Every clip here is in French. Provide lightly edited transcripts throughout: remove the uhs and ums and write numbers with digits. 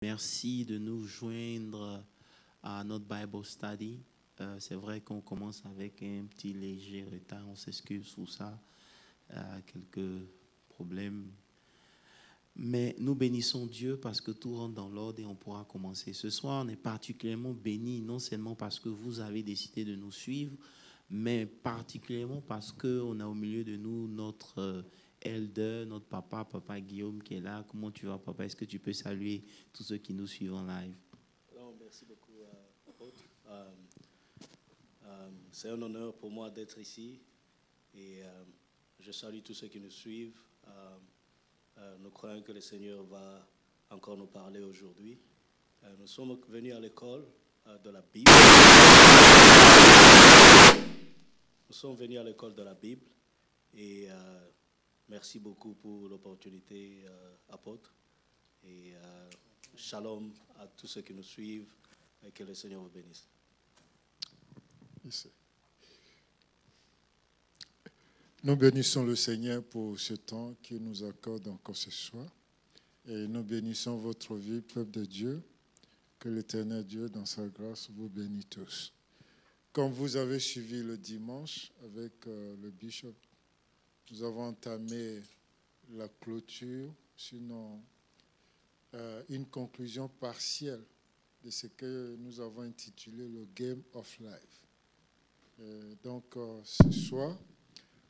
Merci de nous joindre à notre Bible Study. C'est vrai qu'on commence avec un petit léger retard, on s'excuse pour ça, quelques problèmes. Mais nous bénissons Dieu parce que tout rentre dans l'ordre et on pourra commencer. Ce soir, on est particulièrement bénis, non seulement parce que vous avez décidé de nous suivre, mais particulièrement parce qu'on a au milieu de nous notre elder, notre papa Guillaume qui est là. Comment tu vas, papa? Est-ce que tu peux saluer tous ceux qui nous suivent en live? Alors, merci beaucoup, apôtre. C'est un honneur pour moi d'être ici et je salue tous ceux qui nous suivent. Nous croyons que le Seigneur va encore nous parler aujourd'hui. Nous sommes venus à l'école de la Bible. Nous sommes venus à l'école de la Bible et merci beaucoup pour l'opportunité, apôtre. Et shalom à tous ceux qui nous suivent et que le Seigneur vous bénisse. Nous bénissons le Seigneur pour ce temps qu'il nous accorde encore ce soir. Et nous bénissons votre vie, peuple de Dieu. Que l'Éternel Dieu, dans sa grâce, vous bénisse tous. Comme vous avez suivi le dimanche avec le bishop, nous avons entamé la clôture, sinon une conclusion partielle de ce que nous avons intitulé le Game of Life. Donc ce soir,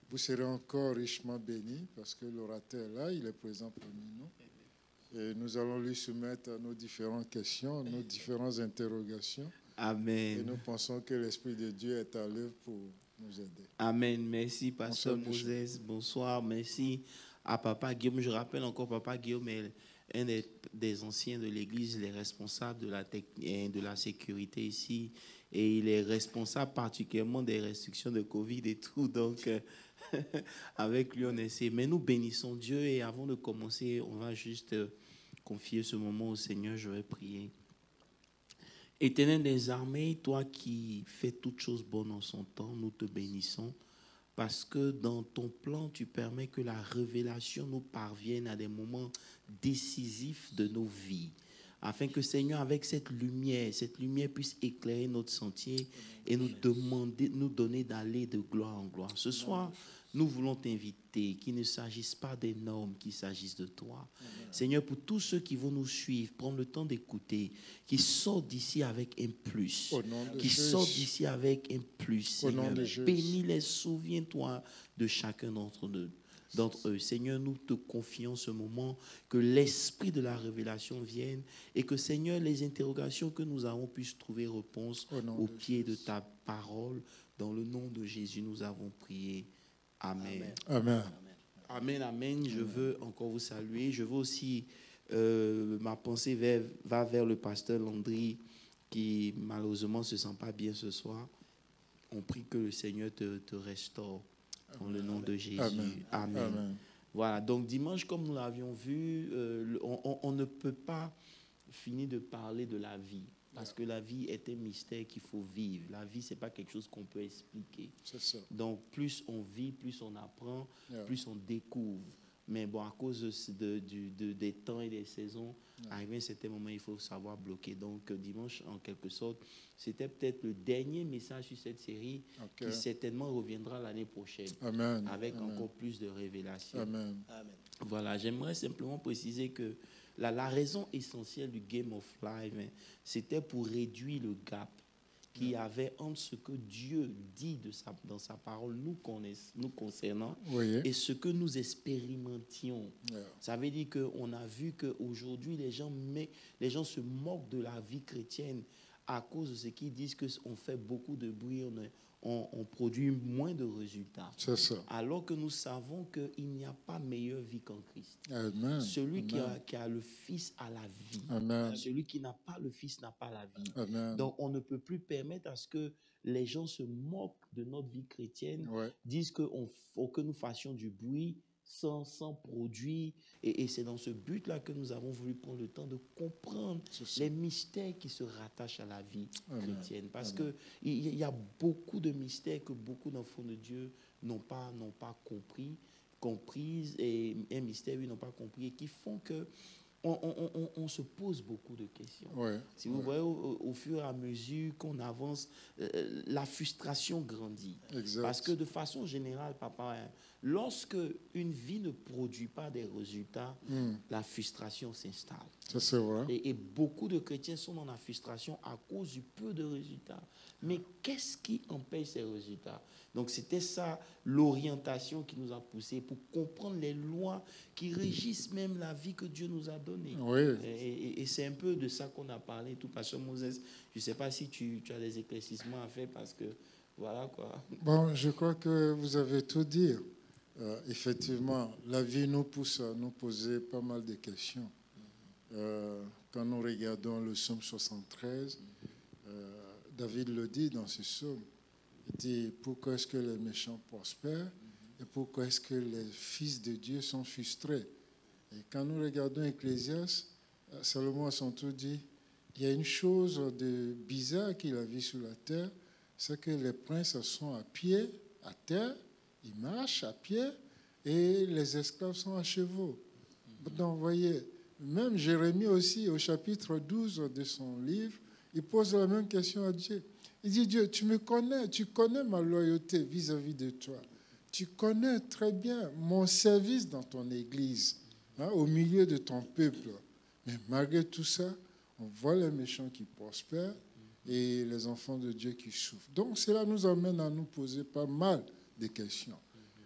vous serez encore richement bénis parce que l'orateur est là, il est présent parmi nous. Et nous allons lui soumettre nos différentes questions, nos différentes interrogations. Amen. Et nous pensons que l'Esprit de Dieu est à l'œuvre pour nous aider. Amen. Merci, Pasteur Moses. Bonsoir. Merci à Papa Guillaume. Je rappelle encore, Papa Guillaume est un des anciens de l'Église, il est responsable de la sécurité ici. Et il est responsable particulièrement des restrictions de Covid et tout. Donc, avec lui, on essaie. Mais nous bénissons Dieu. Et avant de commencer, on va juste confier ce moment au Seigneur. Je vais prier. Éternel des armées, toi qui fais toutes choses bonnes en son temps, nous te bénissons parce que dans ton plan, tu permets que la révélation nous parvienne à des moments décisifs de nos vies. Afin que, Seigneur, avec cette lumière puisse éclairer notre sentier et nous donner d'aller de gloire en gloire. Ce soir, nous voulons t'inviter, qu'il ne s'agisse pas des normes, qu'il s'agisse de toi. Amen. Seigneur, pour tous ceux qui vont nous suivre, prendre le temps d'écouter, qui sortent d'ici avec un plus. Qui sortent d'ici avec un plus, Seigneur. Bénis-les, souviens-toi de chacun d'entre eux. Seigneur, nous te confions ce moment, que l'esprit de la révélation vienne et que, Seigneur, les interrogations que nous avons puissent trouver réponse au pied de ta parole. Dans le nom de Jésus, nous avons prié. Amen. Amen. Amen, amen. Je veux encore vous saluer. Je veux aussi, ma pensée va vers le pasteur Landry qui malheureusement ne se sent pas bien ce soir. On prie que le Seigneur te restaure dans le nom de Jésus. Amen. Amen. Amen. Voilà, donc dimanche, comme nous l'avions vu, on ne peut pas finir de parler de la vie. Parce que la vie est un mystère qu'il faut vivre. La vie, ce n'est pas quelque chose qu'on peut expliquer. C'est ça. Donc, plus on vit, plus on apprend, plus on découvre. Mais bon, à cause des temps et des saisons, arrivé à un certain moment, il faut savoir bloquer. Donc, dimanche, en quelque sorte, c'était peut-être le dernier message sur cette série qui certainement reviendra l'année prochaine. Amen. Avec Amen. encore plus de révélations. Amen. Amen. Voilà, j'aimerais simplement préciser que la raison essentielle du Game of Life, c'était pour réduire le gap qu'il y avait entre ce que Dieu dit dans sa parole nous concernant et ce que nous expérimentions. Ça veut dire qu'on a vu qu'aujourd'hui, les gens se moquent de la vie chrétienne à cause de ce qu'ils disent qu'on fait beaucoup de bruit, on produit moins de résultats. C'est ça. Alors que nous savons qu'il n'y a pas meilleure vie qu'en Christ. Amen. Celui Amen. qui a le Fils a la vie. Amen. Celui qui n'a pas le Fils n'a pas la vie. Amen. Donc, on ne peut plus permettre à ce que les gens se moquent de notre vie chrétienne, disent que nous fassions du bruit sans produit. Et c'est dans ce but-là que nous avons voulu prendre le temps de comprendre les mystères qui se rattachent à la vie chrétienne. Parce qu'il y a beaucoup de mystères que beaucoup d'enfants de Dieu n'ont pas comprises, et un mystère, ils n'ont pas compris, et qui font que on se pose beaucoup de questions. Ouais, Si vous voyez, au fur et à mesure qu'on avance, la frustration grandit. exact. Parce que de façon générale, papa, hein, lorsque une vie ne produit pas des résultats, la frustration s'installe. Ça, c'est vrai. Et beaucoup de chrétiens sont dans la frustration à cause du peu de résultats. Mais qu'est-ce qui empêche ces résultats? Donc c'était ça l'orientation qui nous a poussés pour comprendre les lois qui régissent même la vie que Dieu nous a donnée. Oui. Et c'est un peu de ça qu'on a parlé, tout. Pasteur Moses, je ne sais pas si tu as des éclaircissements à faire parce que voilà quoi. Bon, je crois que vous avez tout dit. Effectivement, la vie nous pousse à nous poser pas mal de questions. Quand nous regardons le psaume 73, David le dit dans ce psaume. Il dit, pourquoi est-ce que les méchants prospèrent et pourquoi est-ce que les fils de Dieu sont frustrés? Et quand nous regardons Ecclésiaste, Salomon à son tour dit, il y a une chose de bizarre qu'il a vue sur la terre, c'est que les princes sont à pied, à terre, ils marchent à pied et les esclaves sont à chevaux. Donc, vous voyez, même Jérémie aussi, au chapitre 12 de son livre, il pose la même question à Dieu. Il dit, Dieu, tu me connais, tu connais ma loyauté vis-à-vis de toi. Tu connais très bien mon service dans ton église, hein, au milieu de ton peuple. Mais malgré tout ça, on voit les méchants qui prospèrent et les enfants de Dieu qui souffrent. Donc cela nous amène à nous poser pas mal de questions.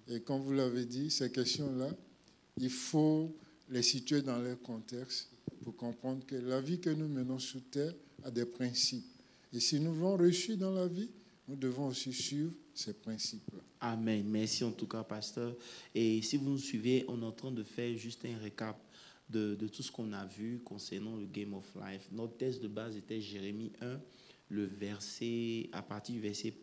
Et comme vous l'avez dit, ces questions-là, il faut les situer dans leur contexte pour comprendre que la vie que nous menons sur terre a des principes. Et si nous voulons réussir dans la vie, nous devons aussi suivre ces principes-là. Amen. Merci en tout cas, pasteur. Et si vous nous suivez, on est en train de faire juste un récap de tout ce qu'on a vu concernant le Game of Life. Notre texte de base était Jérémie 1, le verset, à partir du verset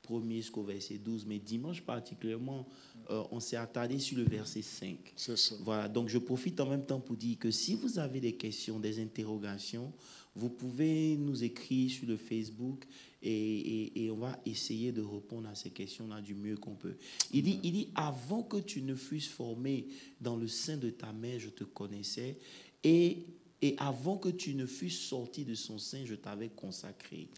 1er jusqu'au verset 12. Mais dimanche particulièrement, on s'est attardé sur le verset 5. C'est ça. Voilà, donc je profite en même temps pour dire que si vous avez des questions, des interrogations, vous pouvez nous écrire sur le Facebook et on va essayer de répondre à ces questions-là du mieux qu'on peut. Il dit, avant que tu ne fusses formé dans le sein de ta mère, je te connaissais, et avant que tu ne fusses sorti de son sein, je t'avais consacré.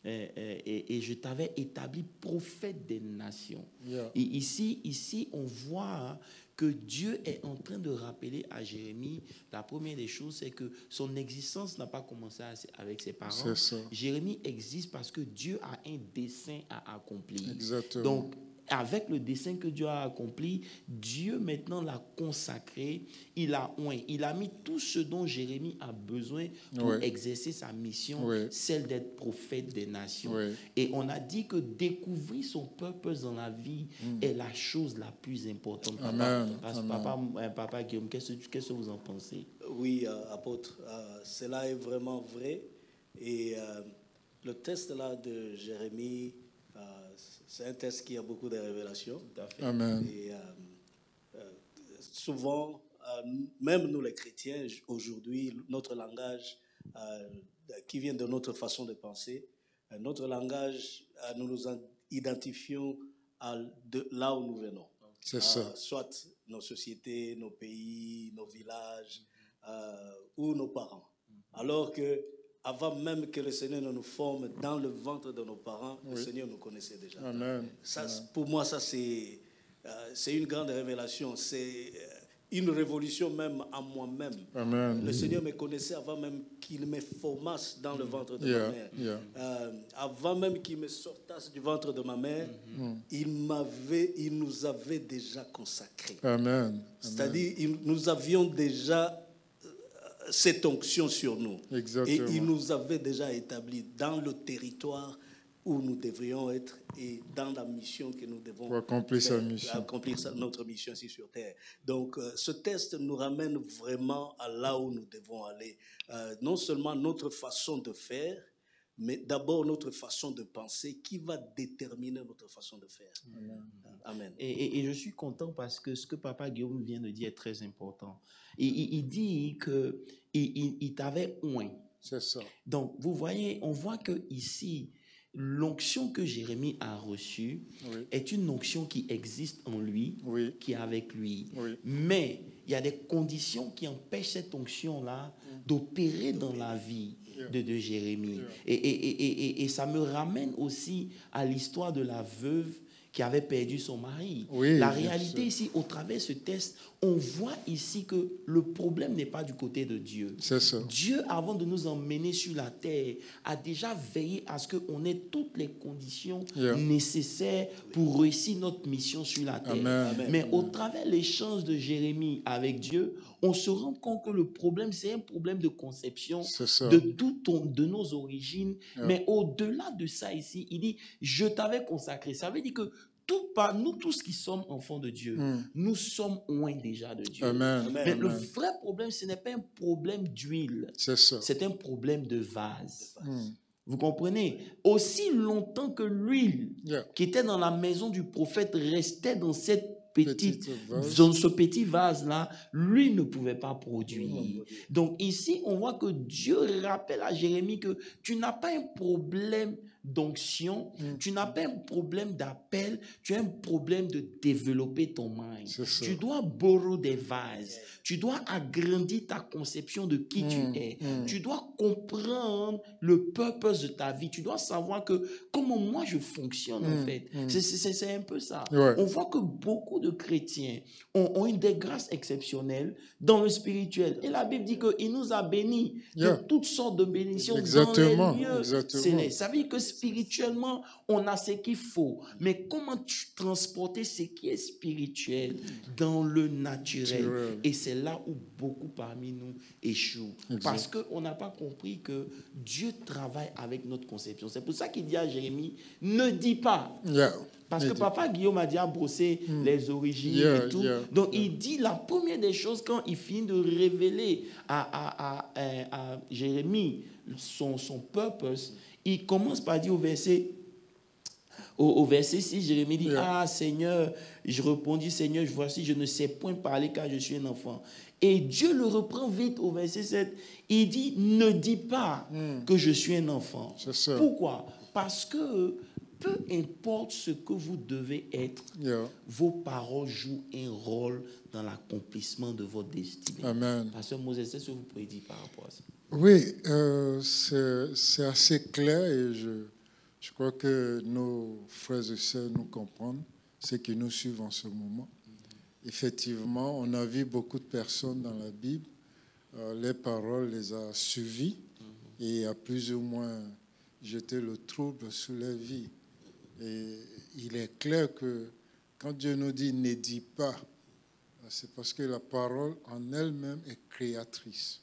Et je t'avais établi prophète des nations. Yeah. Et ici, on voit que Dieu est en train de rappeler à Jérémie, la première des choses, c'est que son existence n'a pas commencé avec ses parents. C'est ça. Jérémie existe parce que Dieu a un dessein à accomplir. Exactement. Donc, avec le dessein que Dieu a accompli, Dieu maintenant l'a consacré, il a mis tout ce dont Jérémie a besoin pour exercer sa mission, celle d'être prophète des nations. Et on a dit que découvrir son purpose dans la vie est la chose la plus importante. Papa Guillaume, qu'est-ce que vous en pensez? Oui, apôtre, cela est vraiment vrai. Et le test là de Jérémie, c'est un texte qui a beaucoup de révélations. Tout à fait. Amen. Et souvent, même nous les chrétiens, aujourd'hui, notre langage qui vient de notre façon de penser, notre langage, nous nous identifions de là où nous venons. C'est ça. Soit nos sociétés, nos pays, nos villages ou nos parents. Alors que avant même que le Seigneur ne nous forme dans le ventre de nos parents, le Seigneur nous connaissait déjà. Amen. Ça, pour moi, ça c'est une grande révélation. C'est une révolution même en moi-même. Amen. Le Seigneur me connaissait avant même qu'il me formasse dans le ventre de ma mère. Avant même qu'il me sortasse du ventre de ma mère, il nous avait déjà consacrés. Amen. C'est-à-dire, nous avions déjà cette onction sur nous. Exactement. Et il nous avait déjà établi dans le territoire où nous devrions être et dans la mission que nous devons pour accomplir sa mission. Accomplir notre mission ici sur Terre. Donc, ce test nous ramène vraiment à là où nous devons aller. Non seulement notre façon de faire, mais d'abord notre façon de penser qui va déterminer notre façon de faire. Amen. Et je suis content parce que ce que Papa Guillaume vient de dire est très important. Il dit qu'il t'avait oint. C'est ça. Donc, vous voyez, on voit que ici, l'onction que Jérémie a reçue est une onction qui existe en lui, qui est avec lui. Mais il y a des conditions qui empêchent cette onction-là d'opérer dans la vie de Jérémie. Et ça me ramène aussi à l'histoire de la veuve qui avait perdu son mari. La réalité ici, au travers de ce test, on voit ici que le problème n'est pas du côté de Dieu. C'est ça. Dieu, avant de nous emmener sur la terre, a déjà veillé à ce qu'on ait toutes les conditions nécessaires pour réussir notre mission sur la terre. Amen. Mais au travers de l'échange de Jérémie avec Dieu, on se rend compte que le problème, c'est un problème de conception, de nos origines. Mais au-delà de ça ici, il dit, je t'avais consacré. Ça veut dire que nous tous qui sommes enfants de Dieu, nous sommes loin déjà de Dieu. Amen. Mais le vrai problème, ce n'est pas un problème d'huile. C'est un problème de vase. Vous comprenez? Aussi longtemps que l'huile qui était dans la maison du prophète restait dans ce petit vase-là, lui ne pouvait pas produire. Donc ici, on voit que Dieu rappelle à Jérémie que tu n'as pas un problème d'onction, tu n'as pas un problème d'appel, tu as un problème de développer ton mind. Tu dois borrow des vases, tu dois agrandir ta conception de qui tu es, tu dois comprendre le purpose de ta vie, tu dois savoir que comment moi je fonctionne en fait. C'est un peu ça. On voit que beaucoup de chrétiens ont une des grâces exceptionnelles dans le spirituel. Et la Bible dit qu'il nous a bénis de toutes sortes de bénédictions dans les lieux célestes. Ça veut dire que spirituellement, on a ce qu'il faut. Mais comment transporter ce qui est spirituel dans le naturel? Et c'est là où beaucoup parmi nous échouent. Parce qu'on n'a pas compris que Dieu travaille avec notre conception. C'est pour ça qu'il dit à Jérémie, ne dis pas. Parce que papa Guillaume a déjà brossé les origines et tout. Donc il dit la première des choses quand il finit de révéler à Jérémie son purpose, il commence par dire au verset 6, Jérémie dit, ah Seigneur, je répondis, Seigneur, voici, je ne sais point parler car je suis un enfant. Et Dieu le reprend vite au verset 7. Il dit, ne dis pas que je suis un enfant. Pourquoi? Parce que peu importe ce que vous devez être, vos paroles jouent un rôle dans l'accomplissement de votre destinée. Amen. Pasteur Moses, c'est ce que vous pouvez dire par rapport à ça? Oui, c'est assez clair et je crois que nos frères et sœurs nous comprennent, ceux qui nous suivent en ce moment. Effectivement, on a vu beaucoup de personnes dans la Bible, les paroles les a suivies et a plus ou moins jeté le trouble sur leur vie. Et il est clair que quand Dieu nous dit « ne dis pas », c'est parce que la parole en elle-même est créatrice.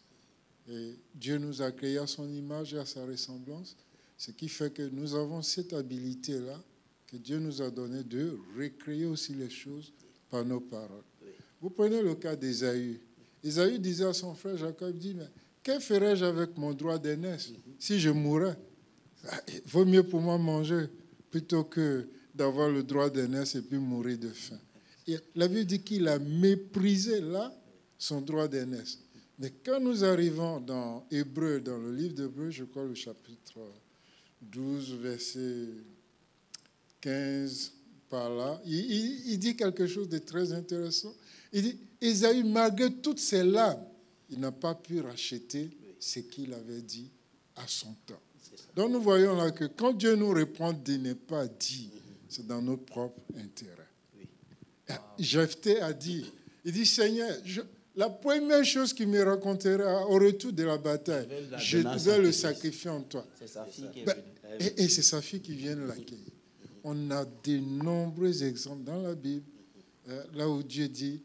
Et Dieu nous a créés à son image et à sa ressemblance, ce qui fait que nous avons cette habilité-là que Dieu nous a donnée de recréer aussi les choses par nos paroles. Vous prenez le cas d'Ésaü. Ésaü disait à son frère Jacob, dit, mais que ferais-je avec mon droit d'aînesse si je mourais? Il vaut mieux pour moi manger plutôt que d'avoir le droit d'aînesse et puis mourir de faim. Et la Bible dit qu'il a méprisé là son droit d'aînesse. Mais quand nous arrivons dans Hébreu, dans le livre d'Hébreu, je crois le chapitre 12, verset 15, par là, il dit quelque chose de très intéressant. Il dit, Ésaü, malgré toutes ses larmes, il n'a pas pu racheter ce qu'il avait dit à son temps. Donc nous voyons là que quand Dieu nous reprend de ne pas dire, c'est dans notre propre intérêt. Jephthé a dit, il dit, Seigneur, la première chose qu'il me racontera au retour de la bataille, je vais le sacrifier en toi. C'est sa fille qui est venue. Et c'est sa fille qui vient l'accueillir. On a de nombreux exemples dans la Bible, là où Dieu dit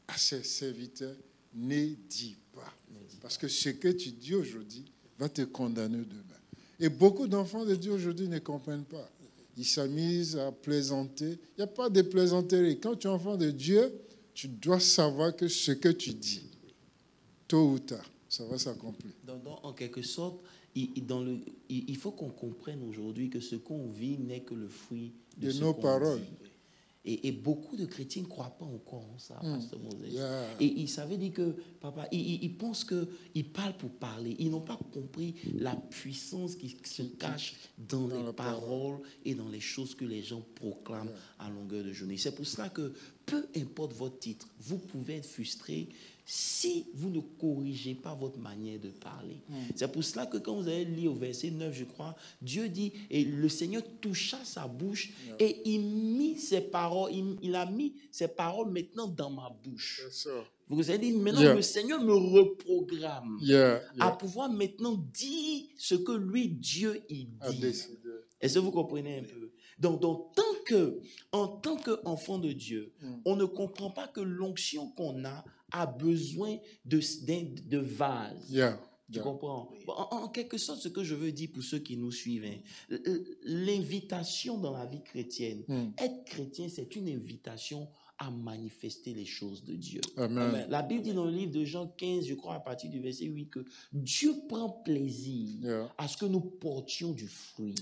à ses serviteurs, ne dis pas. Parce que ce que tu dis aujourd'hui va te condamner demain. Et beaucoup d'enfants de Dieu aujourd'hui ne comprennent pas. Ils s'amusent à plaisanter. Il n'y a pas de plaisanterie. Quand tu es enfant de Dieu, tu dois savoir que ce que tu dis, tôt ou tard, ça va s'accomplir. Donc, en quelque sorte, il faut qu'on comprenne aujourd'hui que ce qu'on vit n'est que le fruit de nos paroles. Dit. Et beaucoup de chrétiens ne croient pas encore en ça, Pasteur Moses. Yeah. Et ça veut dire que, papa, ils pensent qu'ils parlent pour parler. Ils n'ont pas compris la puissance qui se cache dans les paroles et dans les choses que les gens proclament à longueur de journée. C'est pour cela que, peu importe votre titre, vous pouvez être frustré si vous ne corrigez pas votre manière de parler. C'est pour cela que quand vous allez lire au verset 9, je crois, Dieu dit, et le Seigneur toucha sa bouche et il a mis ses paroles maintenant dans ma bouche. Vous avez dit, maintenant le Seigneur me reprogramme à pouvoir maintenant dire ce que lui, Dieu, il dit. Est-ce que vous comprenez un peu? Donc en tant qu'enfant de Dieu, on ne comprend pas que l'onction qu'on a besoin de vase. Tu comprends? En quelque sorte, ce que je veux dire pour ceux qui nous suivent, l'invitation dans la vie chrétienne, être chrétien, c'est une invitation à manifester les choses de Dieu. Amen. La Bible dit dans le livre de Jean 15, je crois à partir du verset 8, que Dieu prend plaisir à ce que nous portions du fruit.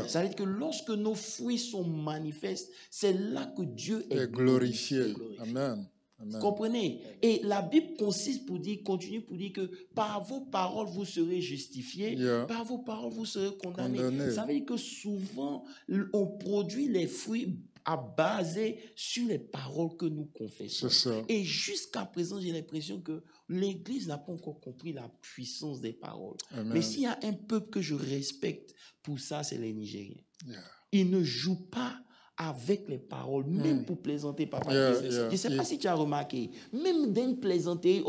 Ça veut dire que lorsque nos fruits sont manifestes, c'est là que Dieu est glorifié. Amen. Vous comprenez? Et la Bible continue pour dire que par vos paroles, vous serez justifiés, par vos paroles, vous serez condamnés. Ça veut dire que souvent, on produit les fruits basés sur les paroles que nous confessons. Et jusqu'à présent, j'ai l'impression que l'Église n'a pas encore compris la puissance des paroles. Amen. Mais s'il y a un peuple que je respecte pour ça, c'est les Nigériens. Ils ne jouent pas avec les paroles, même pour plaisanter, papa. Je ne sais pas si tu as remarqué, même dans une plaisanterie,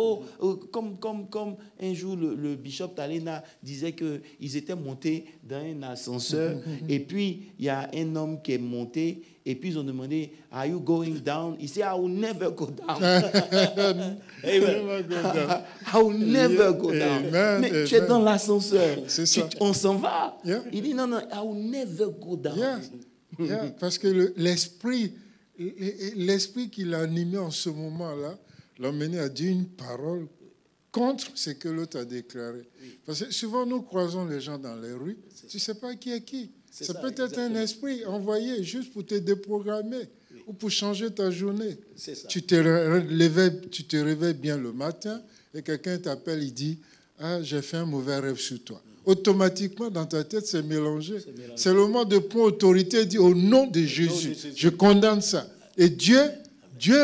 comme un jour le bishop Talena disait qu'ils étaient montés dans un ascenseur, et puis il y a un homme qui est monté, et puis ils ont demandé, are you going down? Il dit, I will never go down. Amen. I will never go down. Mais tu es dans l'ascenseur, on s'en va. Il dit, non, I will never go down. Parce que l'esprit qui l'a animé en ce moment-là l'a mené à dire une parole contre ce que l'autre a déclaré. Parce que souvent, nous croisons les gens dans les rues, tu ne sais pas qui est qui. Ça peut être un esprit envoyé juste pour te déprogrammer ou pour changer ta journée. Tu te réveilles bien le matin et quelqu'un t'appelle, il dit « Ah, j'ai fait un mauvais rêve sur toi ». Automatiquement, dans ta tête, c'est mélangé. C'est le moment de prendre autorité et dire au nom de Jésus, je condamne ça. Et Dieu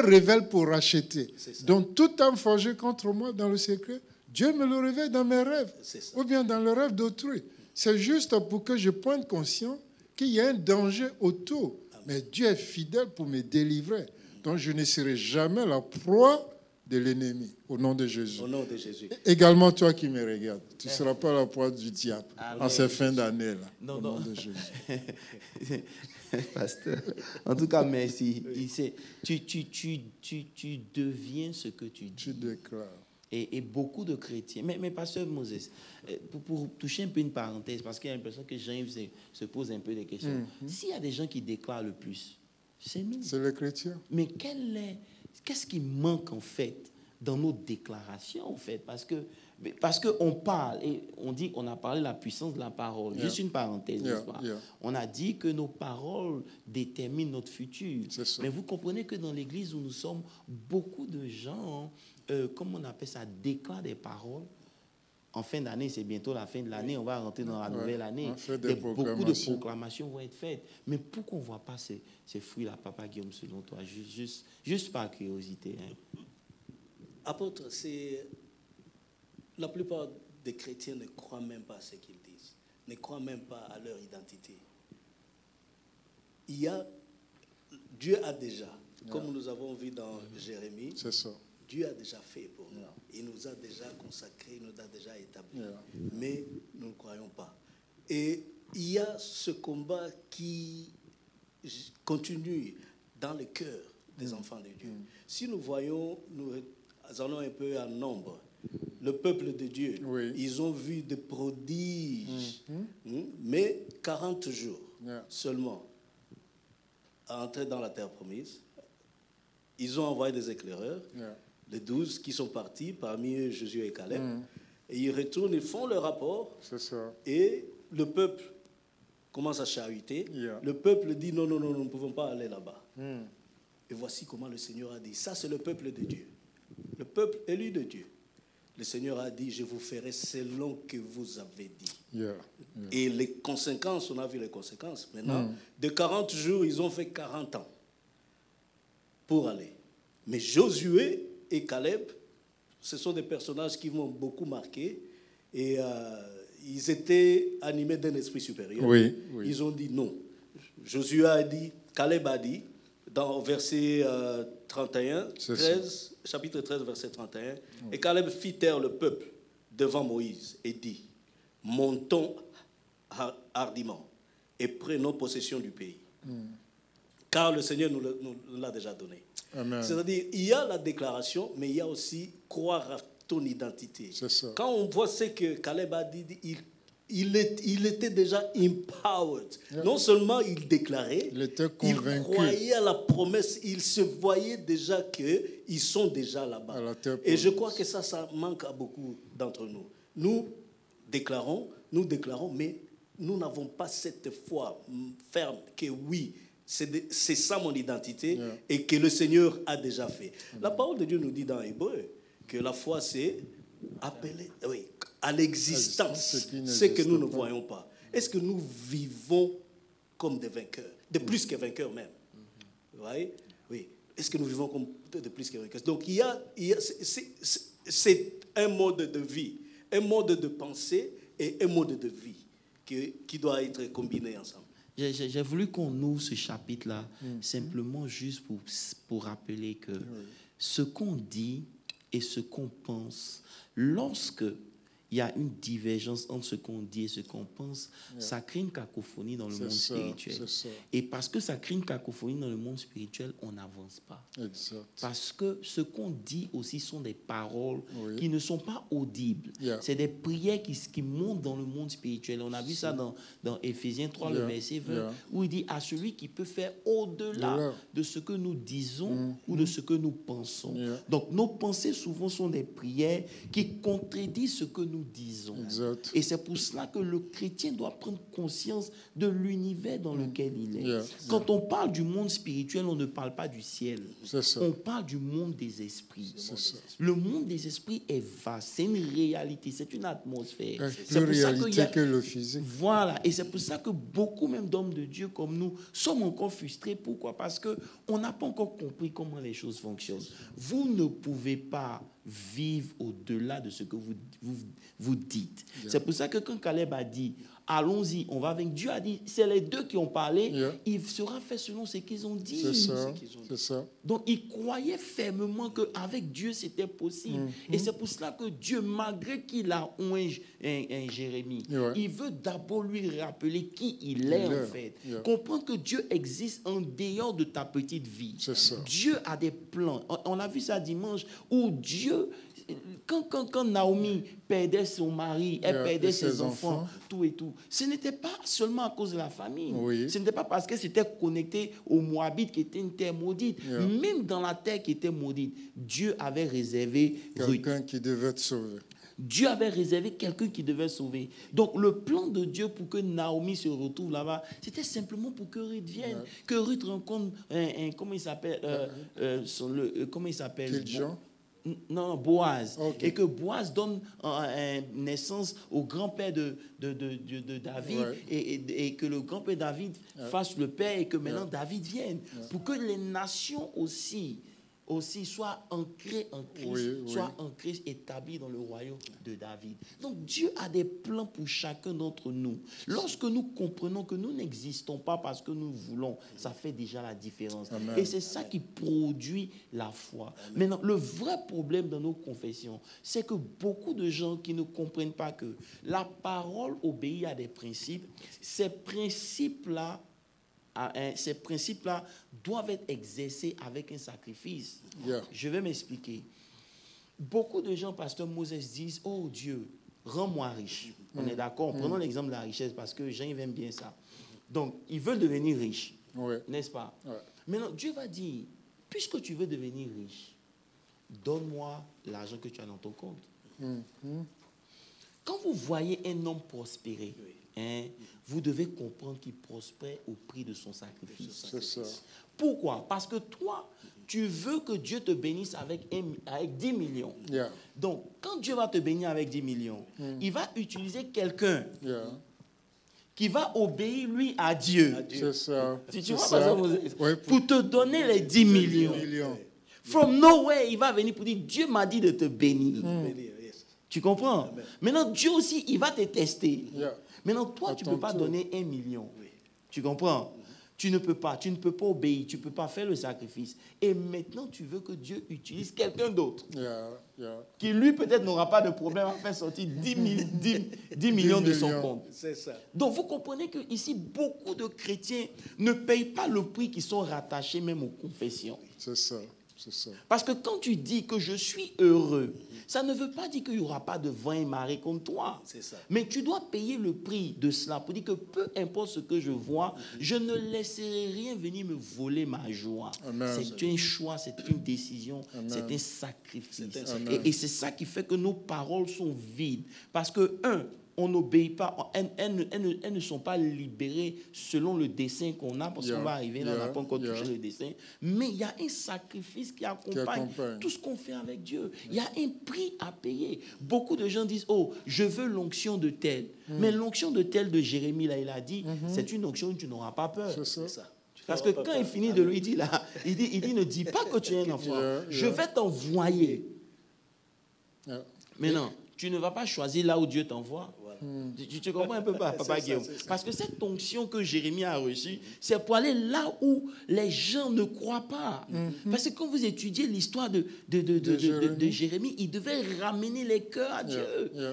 révèle pour racheter. Donc, toute âme forgée contre moi dans le secret, Dieu me le révèle dans mes rêves ou bien dans le rêve d'autrui. C'est juste pour que je prenne conscience qu'il y a un danger autour. Mais Dieu est fidèle pour me délivrer. Donc, je ne serai jamais la proie de l'ennemi, au nom de Jésus. Au nom de Jésus. Également toi qui me regardes, tu ne seras pas la proie du diable en ces fins d'année-là, au nom de Jésus. Pasteur, en tout cas, merci. Tu deviens ce que tu dis. Tu déclares. Et beaucoup de chrétiens, mais pasteur Moses, pour toucher un peu une parenthèse, parce qu'il y a l'impression que Jean-Yves se pose un peu des questions. S'il y a des gens qui déclarent le plus, c'est nous. C'est les chrétiens. Mais qu'est-ce qui manque en fait dans nos déclarations en fait? Parce qu'on parle et on a parlé de la puissance de la parole. Juste une parenthèse, n'est-ce pas? On a dit que nos paroles déterminent notre futur. Mais vous comprenez que dans l'église où nous sommes, beaucoup de gens, comme on appelle ça, déclarent des paroles. En fin d'année, c'est bientôt la fin de l'année, on va rentrer dans la nouvelle année. Beaucoup de proclamations vont être faites. Mais pourquoi on ne voit pas ces fruits-là, Papa Guillaume, selon toi? Juste par curiosité. Hein. Apôtre, la plupart des chrétiens ne croient même pas à ce qu'ils disent, ne croient même pas à leur identité. Dieu a déjà, comme nous avons vu dans Jérémie, Dieu a déjà fait pour nous. Il nous a déjà consacrés, il nous a déjà établis. Mais nous ne croyons pas. Et il y a ce combat qui continue dans le cœur des enfants de Dieu. Si nous voyons, nous allons un peu en nombre, le peuple de Dieu, ils ont vu des prodiges, mais 40 jours seulement à entrer dans la terre promise. Ils ont envoyé des éclaireurs, les 12 qui sont partis, parmi eux Josué et Caleb, et ils retournent, ils font le rapport, et le peuple commence à chahuter. Le peuple dit non, nous ne pouvons pas aller là-bas. Et voici comment le Seigneur a dit. Ça, c'est le peuple de Dieu. Le peuple élu de Dieu. Le Seigneur a dit, je vous ferai selon que vous avez dit. Et les conséquences, on a vu les conséquences. Maintenant, de 40 jours, ils ont fait 40 ans pour aller. Mais Josué et Caleb, ce sont des personnages qui m'ont beaucoup marqué. Et ils étaient animés d'un esprit supérieur. Oui. Ils ont dit non. Josué a dit, Caleb a dit, dans verset 31, 13, chapitre 13, verset 31, et Caleb fit taire le peuple devant Moïse et dit, montons hardiment et prenons possession du pays. Car le Seigneur nous l'a déjà donné. C'est-à-dire, il y a la déclaration, mais il y a aussi croire à ton identité. Quand on voit ce que Caleb a dit, il était déjà empowered. Non seulement il déclarait, il croyait à la promesse, il se voyait déjà qu'ils sont déjà là-bas. Et je crois que ça manque à beaucoup d'entre nous. Nous déclarons, mais nous n'avons pas cette foi ferme que oui, c'est ça mon identité et que le Seigneur a déjà fait. La parole de Dieu nous dit dans Hébreu que la foi, c'est appeler à l'existence ce que nous ne voyons pas. Est-ce que nous vivons comme des vainqueurs, de plus que vainqueurs même? Oui. Est-ce que nous vivons comme de plus que vainqueurs? Donc, c'est un mode de vie, un mode de pensée et un mode de vie qui doit être combiné ensemble. J'ai voulu qu'on ouvre ce chapitre-là simplement juste pour rappeler que ce qu'on dit et ce qu'on pense, lorsque il y a une divergence entre ce qu'on dit et ce qu'on pense, ça crée une cacophonie dans le monde spirituel. Et parce que ça crée une cacophonie dans le monde spirituel, on n'avance pas. Parce que ce qu'on dit aussi sont des paroles qui ne sont pas audibles. C'est des prières qui montent dans le monde spirituel. On a vu ça dans Éphésiens 3, le verset 20, où il dit à celui qui peut faire au-delà de ce que nous disons ou de ce que nous pensons. Donc nos pensées souvent sont des prières qui contredisent ce que nous disons. Et c'est pour cela que le chrétien doit prendre conscience de l'univers dans lequel il est. Quand on parle du monde spirituel, on ne parle pas du ciel. On parle du monde des esprits. Le monde des esprits est vaste. C'est une réalité. C'est une atmosphère. C'est plus réalité que le physique. Voilà. Et c'est pour ça que beaucoup même d'hommes de Dieu comme nous sommes encore frustrés. Pourquoi? Parce qu'on n'a pas encore compris comment les choses fonctionnent. Vous ne pouvez pas vivre au-delà de ce que vous dites. C'est pour ça que quand Caleb a dit allons-y, on va avec Dieu, a dit c'est les deux qui ont parlé, il sera fait selon ce qu'ils ont dit. C'est ça. Donc il croyait fermement qu'avec Dieu c'était possible. Et c'est pour cela que Dieu, malgré qu'il a oint un Jérémie, il veut d'abord lui rappeler qui il est en fait. Comprendre que Dieu existe en dehors de ta petite vie. Dieu a des plans. On a vu ça dimanche où Dieu, quand Naomi perdait son mari, elle perdait ses enfants, tout et tout, ce n'était pas seulement à cause de la famine. Ce n'était pas parce que c'était connecté aux Moabites qui était une terre maudite. Même dans la terre qui était maudite, Dieu avait réservé quelqu'un qui devait être sauvé. Dieu avait réservé quelqu'un qui devait sauver. Donc, le plan de Dieu pour que Naomi se retrouve là-bas, c'était simplement pour que Ruth vienne, que Ruth rencontre comment il s'appelle comment il s'appelle Non, Boaz. Et que Boaz donne naissance au grand-père de David et que le grand-père David fasse le père et que maintenant David vienne. Pour que les nations aussi soient ancrées en Christ, soient ancrées, établies dans le royaume de David. Donc Dieu a des plans pour chacun d'entre nous. Lorsque nous comprenons que nous n'existons pas parce que nous voulons, ça fait déjà la différence. Et c'est ça qui produit la foi. Maintenant, le vrai problème dans nos confessions, c'est que beaucoup de gens qui ne comprennent pas que la parole obéit à des principes, ces principes-là doivent être exercés avec un sacrifice. Je vais m'expliquer. Beaucoup de gens, pasteur Moses, disent « Oh Dieu, rends-moi riche. » On est d'accord? Prenons l'exemple de la richesse parce que Jean aime bien ça. Donc, ils veulent devenir riches, n'est-ce pas? Maintenant, Dieu va dire « Puisque tu veux devenir riche, donne-moi l'argent que tu as dans ton compte. » Quand vous voyez un homme prospérer, hein, vous devez comprendre qu'il prospère au prix de son sacrifice. C'est ça. Pourquoi? Parce que toi, tu veux que Dieu te bénisse avec 10 millions. Yeah. Donc, quand Dieu va te bénir avec 10 millions, il va utiliser quelqu'un qui va obéir, lui, à Dieu. C'est ça. Tu vois, par exemple, Oui, pour te donner les 10 millions. From nowhere, il va venir pour dire, Dieu m'a dit de te bénir. Tu comprends? Amen. Maintenant, Dieu aussi, il va te tester. Maintenant, toi, tu ne peux pas donner 1 million. Tu comprends? Tu ne peux pas obéir, tu ne peux pas faire le sacrifice. Et maintenant, tu veux que Dieu utilise quelqu'un d'autre qui, lui, peut-être n'aura pas de problème à faire sortir 10 millions de son compte. C'est ça. Donc, vous comprenez qu'ici, beaucoup de chrétiens ne payent pas le prix qui sont rattachés même aux confessions. C'est ça. C'est ça. Parce que quand tu dis que je suis heureux, ça ne veut pas dire qu'il n'y aura pas de vent et marée contre toi. C'est ça. Mais tu dois payer le prix de cela pour dire que peu importe ce que je vois, je ne laisserai rien venir me voler ma joie. C'est un choix, c'est une décision, c'est un sacrifice. Et c'est ça qui fait que nos paroles sont vides. Parce que, on n'obéit pas, elles ne sont pas libérées selon le dessein qu'on a, parce qu'on va arriver là, on n'a pas encore touché le dessin. Mais il y a un sacrifice qui accompagne tout ce qu'on fait avec Dieu. Il y a un prix à payer. Beaucoup de gens disent, oh, je veux l'onction de tel. Mais l'onction de tel de Jérémie, là, il a dit, c'est une onction où tu n'auras pas peur. C'est ça. Parce que quand il finit de lui dire là, il dit, ne dis pas que tu es un enfant. Je vais t'envoyer. Mais non, tu ne vas pas choisir là où Dieu t'envoie. Tu comprends un peu pas, Papa Guillaume? Parce que cette onction que Jérémie a reçue, c'est pour aller là où les gens ne croient pas. Parce que quand vous étudiez l'histoire de Jérémie, il devait ramener les cœurs à Dieu.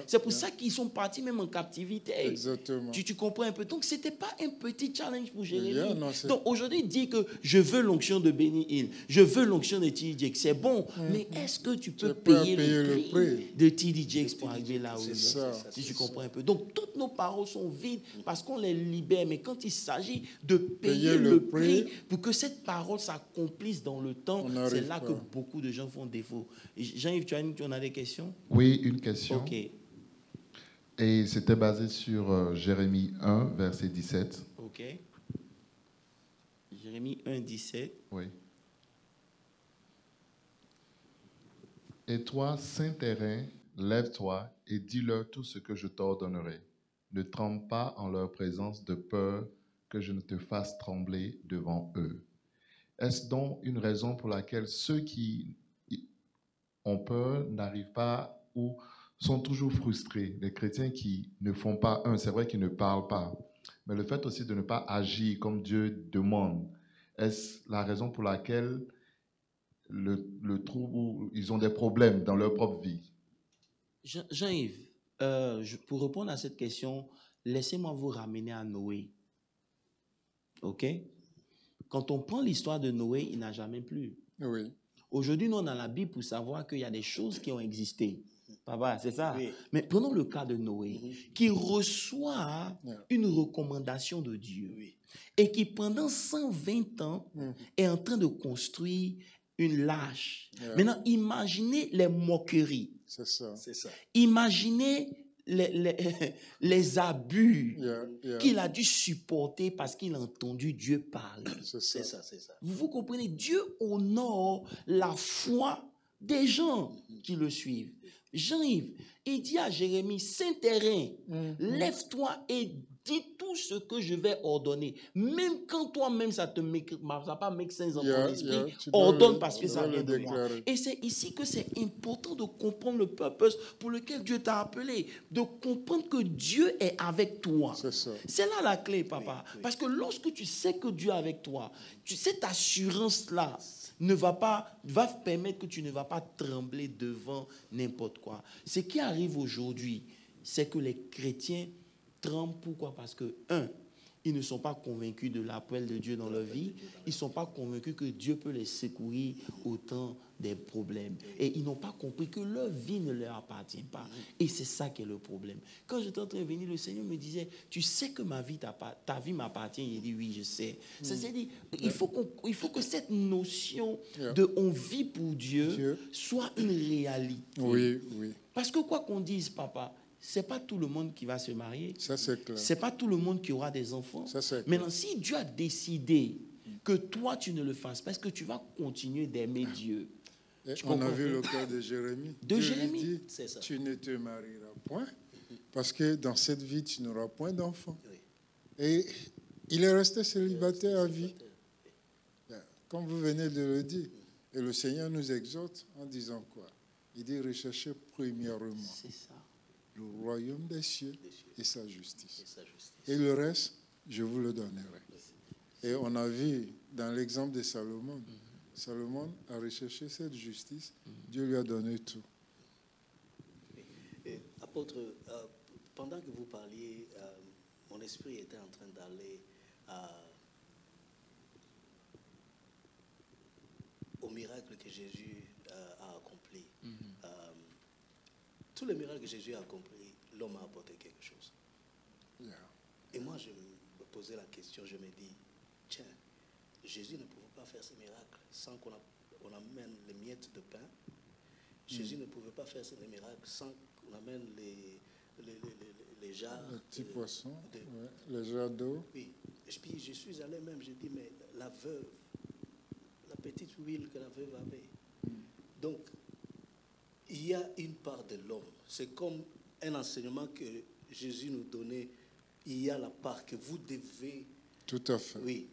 C'est pour ça qu'ils sont partis même en captivité. Exactement. Tu comprends un peu? Donc, ce n'était pas un petit challenge pour Jérémie. Donc, aujourd'hui, dire que je veux l'onction de Benny Hill, je veux l'onction de T.D. Jakes, c'est bon. Mais est-ce que tu peux payer le prix de T.D. Jakes pour arriver là où il est? Si tu comprends un peu. Donc, toutes nos paroles sont vides parce qu'on les libère. Mais quand il s'agit de payer le prix pour que cette parole s'accomplisse dans le temps, c'est là que beaucoup de gens font défaut. Jean-Yves, tu en as des questions? Oui, une question. OK. Et c'était basé sur Jérémie 1, verset 17. OK. Jérémie 1, 17. Oui. Et toi, Saint-Terrain, lève-toi et dis-leur tout ce que je t'ordonnerai. Ne tremble pas en leur présence de peur que je ne te fasse trembler devant eux. Est-ce donc une raison pour laquelle ceux qui ont peur n'arrivent pas ou sont toujours frustrés? Les chrétiens qui ne font pas, c'est vrai qu'ils ne parlent pas, mais le fait aussi de ne pas agir comme Dieu demande, est-ce la raison pour laquelle le trouble, ils ont des problèmes dans leur propre vie? Jean-Yves, pour répondre à cette question, laissez-moi vous ramener à Noé. OK? Quand on prend l'histoire de Noé, il n'a jamais plu. Oui. Aujourd'hui, nous, on a la Bible pour savoir qu'il y a des choses qui ont existé. Papa, c'est ça? Oui. Mais prenons le cas de Noé, qui reçoit une recommandation de Dieu et qui, pendant 120 ans, est en train de construire une lâche. Maintenant, imaginez les moqueries. C'est ça. C'est ça. Imaginez les abus qu'il a dû supporter parce qu'il a entendu Dieu parler. C'est ça, c'est ça. Vous comprenez? Dieu honore la foi des gens qui le suivent. Jean-Yves, il dit à Jérémie, Saint-Terrain, lève-toi et dis tout ce que je vais ordonner. Même quand toi-même, ça ne va pas make sense dans ton esprit, ordonne parce que ça vient de moi. Et c'est ici que c'est important de comprendre le purpose pour lequel Dieu t'a appelé. De comprendre que Dieu est avec toi. C'est là la clé, papa. Parce que lorsque tu sais que Dieu est avec toi, cette assurance-là va permettre que tu ne vas pas trembler devant n'importe quoi. Ce qui arrive aujourd'hui, c'est que les chrétiens tremblent. Pourquoi? Parce que, ils ne sont pas convaincus de l'appel de Dieu dans leur vie. Ils ne sont pas convaincus que Dieu peut les secourir au temps des problèmes. Et ils n'ont pas compris que leur vie ne leur appartient pas. Et c'est ça qui est le problème. Quand j'étais en train de venir, le Seigneur me disait, tu sais que ta vie m'appartient? Il dit, oui, je sais. C'est-à-dire, il faut que cette notion de on vit pour Dieu soit une réalité. Oui, oui. Parce que quoi qu'on dise, papa, c'est pas tout le monde qui va se marier. Ça, c'est clair. C'est pas tout le monde qui aura des enfants. Ça, c'est clair. Maintenant, si Dieu a décidé que toi, tu ne le fasses pas, est-ce que tu vas continuer d'aimer Dieu? Et on a vu le cas de Jérémie. De Dieu Jérémie. lui dit, C'est ça. tu ne te marieras point, parce que dans cette vie, tu n'auras point d'enfant. Oui. Et il est resté célibataire à vie. Comme vous venez de le dire. Et le Seigneur nous exhorte en disant quoi? Il dit, recherchez premièrement C'est ça. le royaume des cieux et sa justice. Et sa justice. Et le reste, je vous le donnerai. Et on a vu dans l'exemple de Salomon, Salomon a recherché cette justice, Dieu lui a donné tout. Et, apôtre, pendant que vous parliez, mon esprit était en train d'aller au miracle que Jésus a accompli. Tous les miracles que Jésus a accomplis, l'homme a apporté quelque chose. Yeah. Et moi, je me posais la question, je me dis, tiens, Jésus ne pouvait pas faire ces miracles sans qu'on amène les miettes de pain. Jésus ne pouvait pas faire ces miracles sans qu'on amène les jarres. Les petits poissons, de- ouais, les jarres d'eau. Oui. Et puis je suis allé même, j'ai dit, mais la veuve, la petite huile que la veuve avait. Donc, il y a une part de l'homme. C'est comme un enseignement que Jésus nous donnait. Il y a la part que vous devez. Tout à fait. Oui.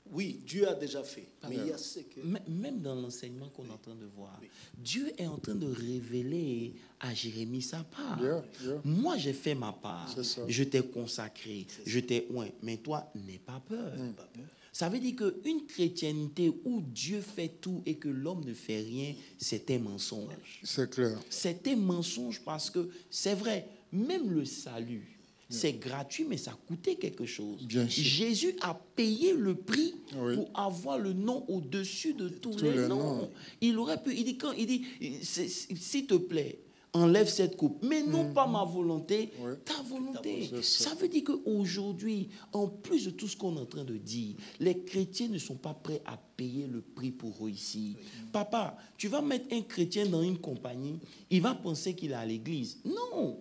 Oui, Dieu a déjà fait. Mais il y a ce que. Même dans l'enseignement qu'on est en train de voir, Oui. Dieu est en train de révéler à Jérémie sa part. Yeah, yeah. Moi, j'ai fait ma part. C'est ça. Je t'ai consacré, je t'ai oint. Mais toi, n'aie pas peur. Pas peur. Ça veut dire qu'une chrétienté où Dieu fait tout et que l'homme ne fait rien, c'est un mensonge. C'est clair. C'est un mensonge parce que c'est vrai, même le salut, c'est gratuit, mais ça coûtait quelque chose. Bien sûr. Jésus a payé le prix Oui. pour avoir le nom au-dessus de tous Tous les les noms. noms. Il aurait pu, il dit, s'il te plaît, enlève cette coupe. Mais non pas ma volonté, Ouais. ta volonté. C'est ça. Ça veut dire qu'aujourd'hui, en plus de tout ce qu'on est en train de dire, les chrétiens ne sont pas prêts à payer le prix pour réussir. Papa, tu vas mettre un chrétien dans une compagnie, il va penser qu'il est à l'église. Non.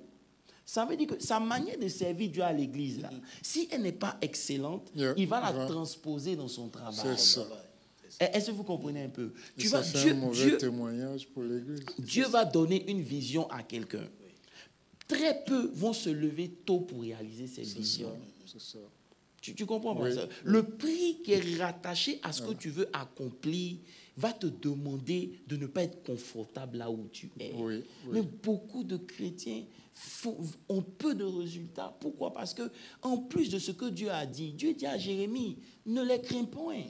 Ça veut dire que sa manière de servir Dieu à l'église, là, si elle n'est pas excellente, Yeah. il va la Ouais. transposer dans son travail. C'est ça. Travail. Est-ce que vous comprenez un peu? Et ça fait un mauvais témoignage pour l'Église. Dieu va donner une vision à quelqu'un. Très peu vont se lever tôt pour réaliser cette C'est ça. vision. C'est ça. Tu comprends Oui. ça? Le prix qui est rattaché à ce que tu veux accomplir va te demander de ne pas être confortable là où tu es. Oui, oui. Mais beaucoup de chrétiens ont peu de résultats. Pourquoi? Parce que en plus de ce que Dieu a dit, Dieu dit à Jérémie, ne les crains point.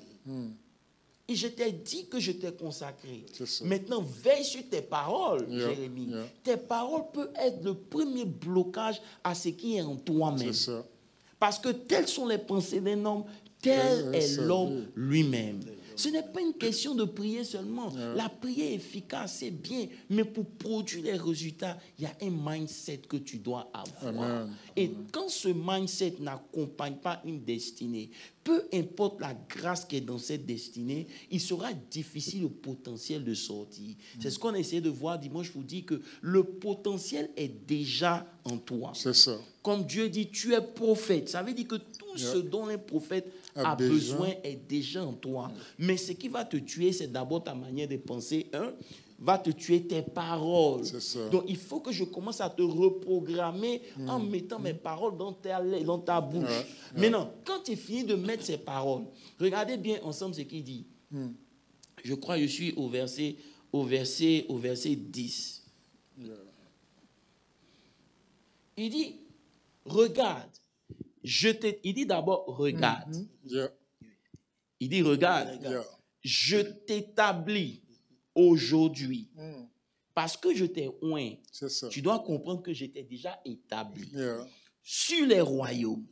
Et je t'ai dit que je t'ai consacré. C'est ça. Maintenant, veille sur tes paroles, Yeah, Jérémie. yeah. Tes paroles peuvent être le premier blocage à ce qui est en toi-même. C'est ça. Parce que telles sont les pensées d'un homme, tel est est sa l'homme vie. lui-même. Ce n'est pas une question de prier seulement. La prière efficace, c'est bien. Mais pour produire les résultats, il y a un mindset que tu dois avoir. Amen. Et quand ce mindset n'accompagne pas une destinée, peu importe la grâce qui est dans cette destinée, il sera difficile au potentiel de sortir. C'est ce qu'on a essayé de voir dimanche. Je vous dis que le potentiel est déjà en toi. C'est ça. Comme Dieu dit, tu es prophète. Ça veut dire que tout ce dont un prophète a besoin est déjà en toi. Mais ce qui va te tuer, c'est d'abord ta manière de penser. Va te tuer tes paroles. C'est ça. Donc, il faut que je commence à te reprogrammer en mettant mes paroles dans ta bouche. Ouais. Maintenant, quand tu finis de mettre ces paroles, regardez bien ensemble ce qu'il dit. Je crois que je suis au verset 10. Il dit, regarde. Il dit d'abord, regarde. Yeah. Il dit, regarde. Yeah. Je t'établis aujourd'hui. Parce que je t'ai oint. C'est ça. Tu dois comprendre que j'étais déjà établi Yeah. sur les royaumes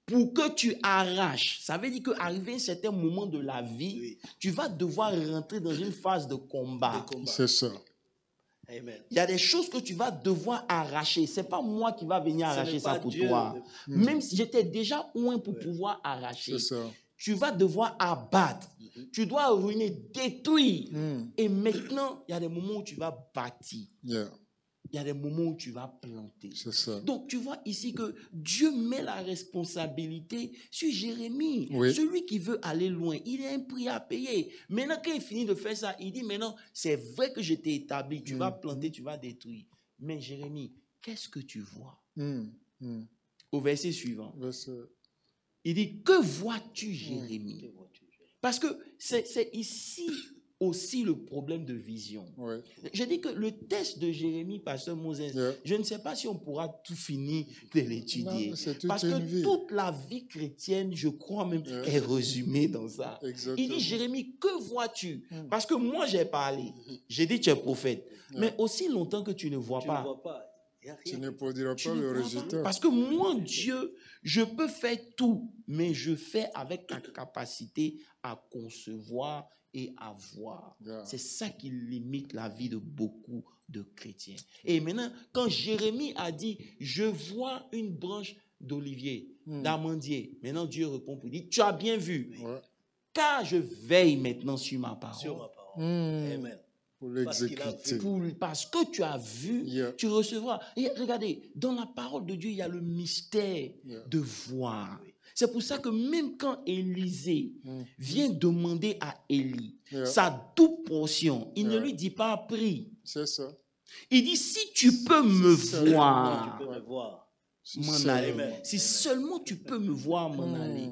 pour que tu arraches. Ça veut dire qu'arrivé à un certain moment de la vie, tu vas devoir rentrer dans une phase de combat. C'est ça. Amen. Il y a des choses que tu vas devoir arracher. Ce n'est pas moi qui va venir Ce arracher n'est ça pas pour Dieu. toi. Même si j'étais déjà oint pour pouvoir arracher. C'est ça. Tu vas devoir abattre. Tu dois ruiner, détruire. Et maintenant, il y a des moments où tu vas bâtir. Yeah. il y a des moments où tu vas planter. C'est ça. Donc, tu vois ici que Dieu met la responsabilité sur Jérémie. Oui. Celui qui veut aller loin, il a un prix à payer. Maintenant, quand il finit de faire ça, il dit, maintenant, c'est vrai que je t'ai établi. Tu vas planter, tu vas détruire. Mais Jérémie, qu'est-ce que tu vois? Au verset suivant. Il dit, que vois-tu, Jérémie? Parce que c'est ici aussi le problème de vision. Ouais. Je dis que le test de Jérémie, pasteur Moses, je ne sais pas si on pourra tout finir de l'étudier. Parce que toute la vie chrétienne, je crois même, est résumée dans ça. Exactement. Il dit, Jérémie, que vois-tu? Parce que moi, j'ai parlé. J'ai dit, tu es prophète. Mais aussi longtemps que tu ne vois pas. Tu ne produiras pas le résultat. Parce que moi, Dieu, je peux faire tout, mais je fais avec la capacité à concevoir et à voir. C'est ça qui limite la vie de beaucoup de chrétiens. Et maintenant, quand Jérémie a dit, je vois une branche d'olivier, d'amandier, maintenant Dieu répond pour dire, tu as bien vu, car je veille maintenant sur ma parole. Sur ma parole. Amen. Pour l'exécuter. Parce que tu as vu, tu recevras. Et regardez, dans la parole de Dieu, il y a le mystère de voir. C'est pour ça que même quand Élisée vient demander à Élie sa double portion, il ne lui dit pas prie. C'est ça. Il dit, si tu peux me voir, tu peux me voir. M'en aller. Si seulement tu peux me voir, m'en aller.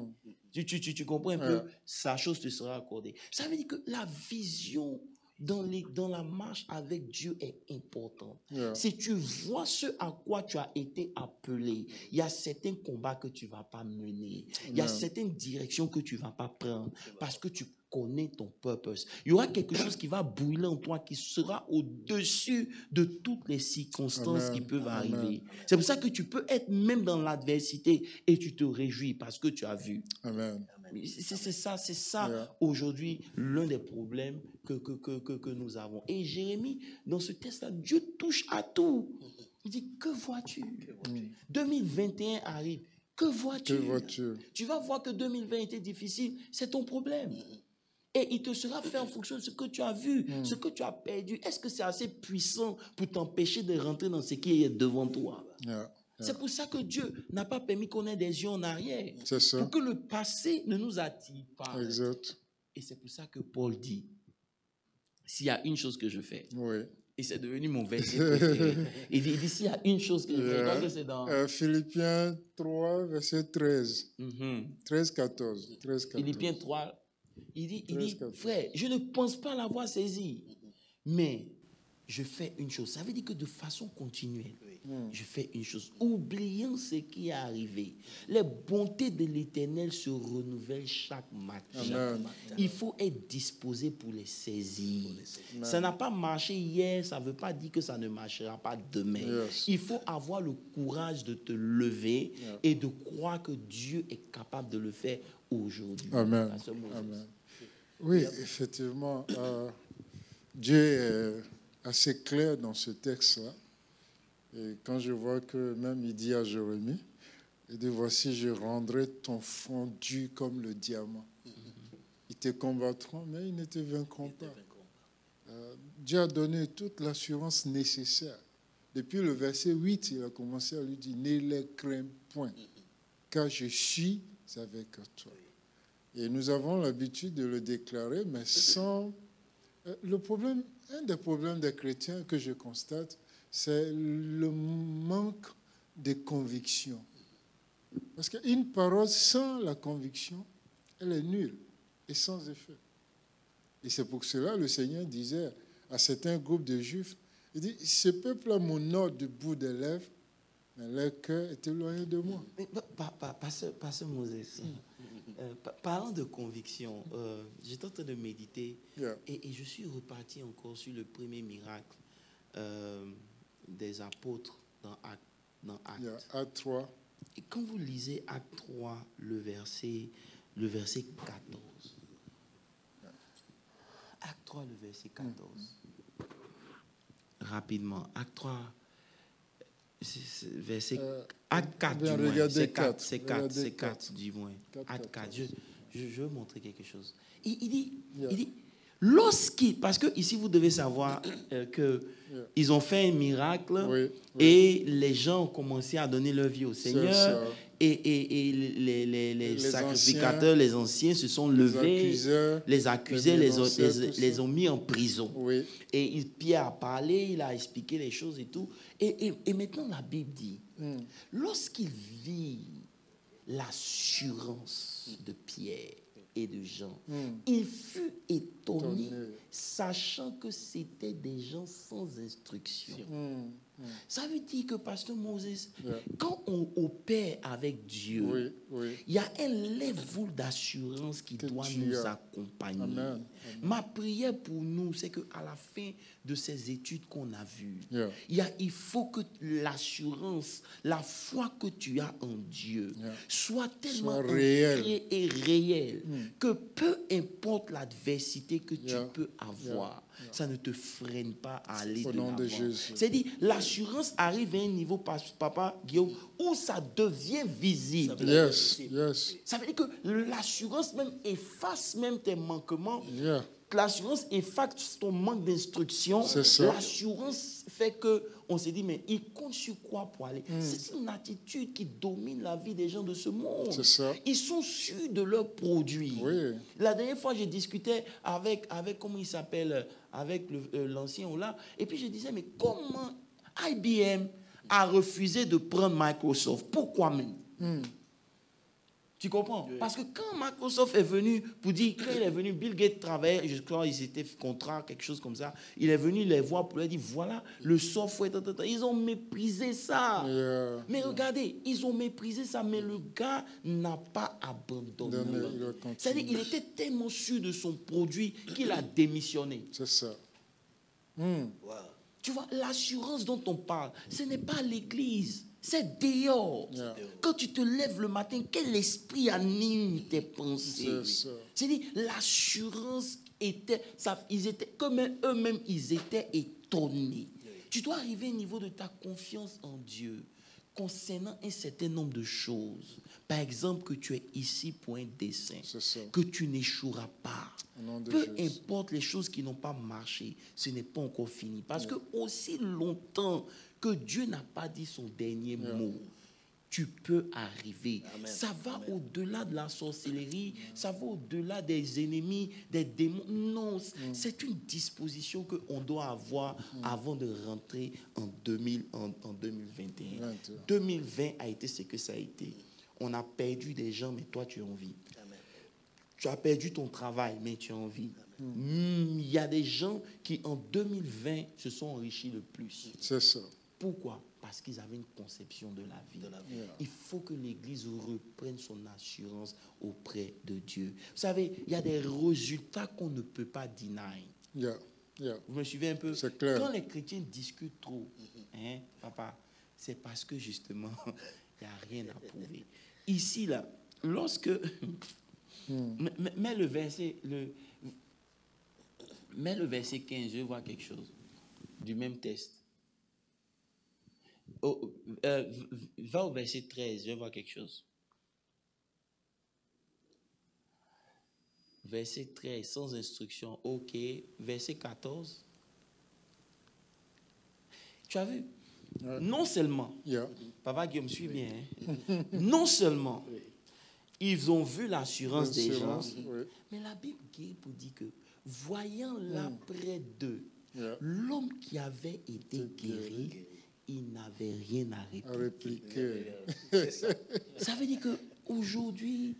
Tu comprends un peu? Sa chose te sera accordée. Ça veut dire que la vision dans la marche avec Dieu est importante. Si tu vois ce à quoi tu as été appelé, il y a certains combats que tu ne vas pas mener. Il y a certaines directions que tu ne vas pas prendre parce que tu connais ton purpose. Il y aura quelque chose qui va brûler en toi qui sera au-dessus de toutes les circonstances qui peuvent arriver. C'est pour ça que tu peux être même dans l'adversité et tu te réjouis parce que tu as vu. Amen. C'est ça aujourd'hui l'un des problèmes que nous avons. Et Jérémie, dans ce texte-là, Dieu touche à tout. Il dit, que vois-tu? 2021 arrive. Que vois-tu? Tu vas voir que 2020 était difficile. C'est ton problème. Et il te sera fait en fonction de ce que tu as vu, ce que tu as perdu. Est-ce que c'est assez puissant pour t'empêcher de rentrer dans ce qui est devant toi? C'est pour ça que Dieu n'a pas permis qu'on ait des yeux en arrière. C'est ça. Pour que le passé ne nous attire pas. Exact. Et c'est pour ça que Paul dit, s'il y a une chose que je fais, et c'est devenu mon verset préféré, il dit, s'il y a une chose que je fais, donc c'est dans... Philippiens 3, verset 13. 13-14. Philippiens 3, il dit, frère, je ne pense pas l'avoir saisi, mais je fais une chose. Ça veut dire que de façon continuelle, je fais une chose. Oubliant ce qui est arrivé, les bontés de l'Éternel se renouvellent chaque matin. Il faut être disposé pour les saisir. Ça n'a pas marché hier, ça ne veut pas dire que ça ne marchera pas demain. Il faut avoir le courage de te lever et de croire que Dieu est capable de le faire aujourd'hui. Amen. Amen. Oui, effectivement, Dieu est assez clair dans ce texte-là. Et quand je vois que même il dit à Jérémie, il dit, voici, je rendrai ton front dur comme le diamant. Ils te combattront, mais ils ne te vaincront pas. Dieu a donné toute l'assurance nécessaire. Depuis le verset 8, il a commencé à lui dire, ne les crains point, car je suis avec toi. Et nous avons l'habitude de le déclarer, mais sans... un des problèmes des chrétiens que je constate, c'est le manque de conviction. Parce qu'une parole sans la conviction, elle est nulle et sans effet. Et c'est pour cela que le Seigneur disait à certains groupes de Juifs, il dit, ce peuple-là m'honore du bout des lèvres, mais leur cœur est éloigné de moi. Pasteur Moses, parlant de conviction, j'étais en train de méditer et je suis reparti encore sur le premier miracle des apôtres dans Actes. Acte 3. Et quand vous lisez Acte 3, le verset 14. Acte 3, le verset 14. Rapidement, Acte 3, verset Acte 4 du moins. C'est 4 du moins. Acte 4. Je veux montrer quelque chose. Il dit, Parce que ici vous devez savoir qu'ils ont fait un miracle Oui, et les gens ont commencé à donner leur vie au Seigneur. ça. Et les sacrificateurs, anciens, les anciens se sont les levés, les accusés, les ont ont mis en prison. Oui. Et Pierre a parlé, il a expliqué les choses et tout. Et maintenant la Bible dit, lorsqu'il vit l'assurance de Pierre et de Jean, il fut étonné, sachant que c'était des gens sans instruction. Ça veut dire que, Pasteur Moses, quand on opère avec Dieu, il y a un level d'assurance qui doit nous accompagner. Amen. Ma prière pour nous, c'est qu'à la fin de ces études qu'on a vues, il faut que l'assurance, la foi que tu as en Dieu soit tellement ancrée et réelle que peu importe l'adversité que tu peux avoir, ça ne te freine pas à aller de l'avant. C'est-à-dire, l'assurance arrive à un niveau, Papa Guillaume, où ça devient visible. Ça veut dire que l'assurance même efface même tes manquements. L'assurance efface ton manque d'instruction. L'assurance fait que on se dit, mais il compte sur quoi pour aller? C'est une attitude qui domine la vie des gens de ce monde. Ils sont sûrs de leurs produits. La dernière fois, je discutais avec comment il s'appelle, avec l'ancien là, et puis je disais, mais comment IBM a refusé de prendre Microsoft? Pourquoi même? Tu comprends? Parce que quand Microsoft est venu pour dire, quand il est venu, Bill Gates travaillait, je crois ils étaient contrat, quelque chose comme ça. Il est venu les voir pour leur dire, voilà, le software, ils ont méprisé ça. Mais regardez, ils ont méprisé ça, mais le gars n'a pas abandonné. C'est-à-dire, il était tellement sûr de son produit qu'il a démissionné. C'est ça. Tu vois, l'assurance dont on parle, ce n'est pas l'église. C'est dehors. Quand tu te lèves le matin, quel esprit anime tes pensées? C'est-à-dire, l'assurance était, ils étaient, comme eux-mêmes, ils étaient étonnés. Tu dois arriver au niveau de ta confiance en Dieu concernant un certain nombre de choses. Par exemple, que tu es ici pour un dessein, que tu n'échoueras pas. Peu importe les choses qui n'ont pas marché, ce n'est pas encore fini. Parce que aussi longtemps que Dieu n'a pas dit son dernier mot, tu peux arriver. Ça va au-delà de la sorcellerie, ça va au-delà des ennemis, des démons. Non, c'est une disposition qu'on doit avoir avant de rentrer en 2021. 2020 a été ce que ça a été. On a perdu des gens, mais toi, tu es en vie. Tu as perdu ton travail, mais tu es en vie. Il y a des gens qui, en 2020, se sont enrichis le plus. C'est ça. Pourquoi? Parce qu'ils avaient une conception de la vie. Il faut que l'Église reprenne son assurance auprès de Dieu. Vous savez, il y a des résultats qu'on ne peut pas deny. Vous me suivez un peu? C'est clair. Quand les chrétiens discutent trop, papa, c'est parce que justement, il n'y a rien à prouver. Ici, là, lorsque... mets le verset 15, je vois quelque chose du même test. Va au verset 13, je vois quelque chose. Verset 13, sans instruction, ok. Verset 14. Tu as vu? Non seulement, Papa Guillaume, suis bien, non seulement ils ont vu l'assurance des gens, mais la Bible dit que, voyant là près d'eux, l'homme qui avait été guéri, il n'avait rien à répliquer. Ça veut dire qu'aujourd'hui,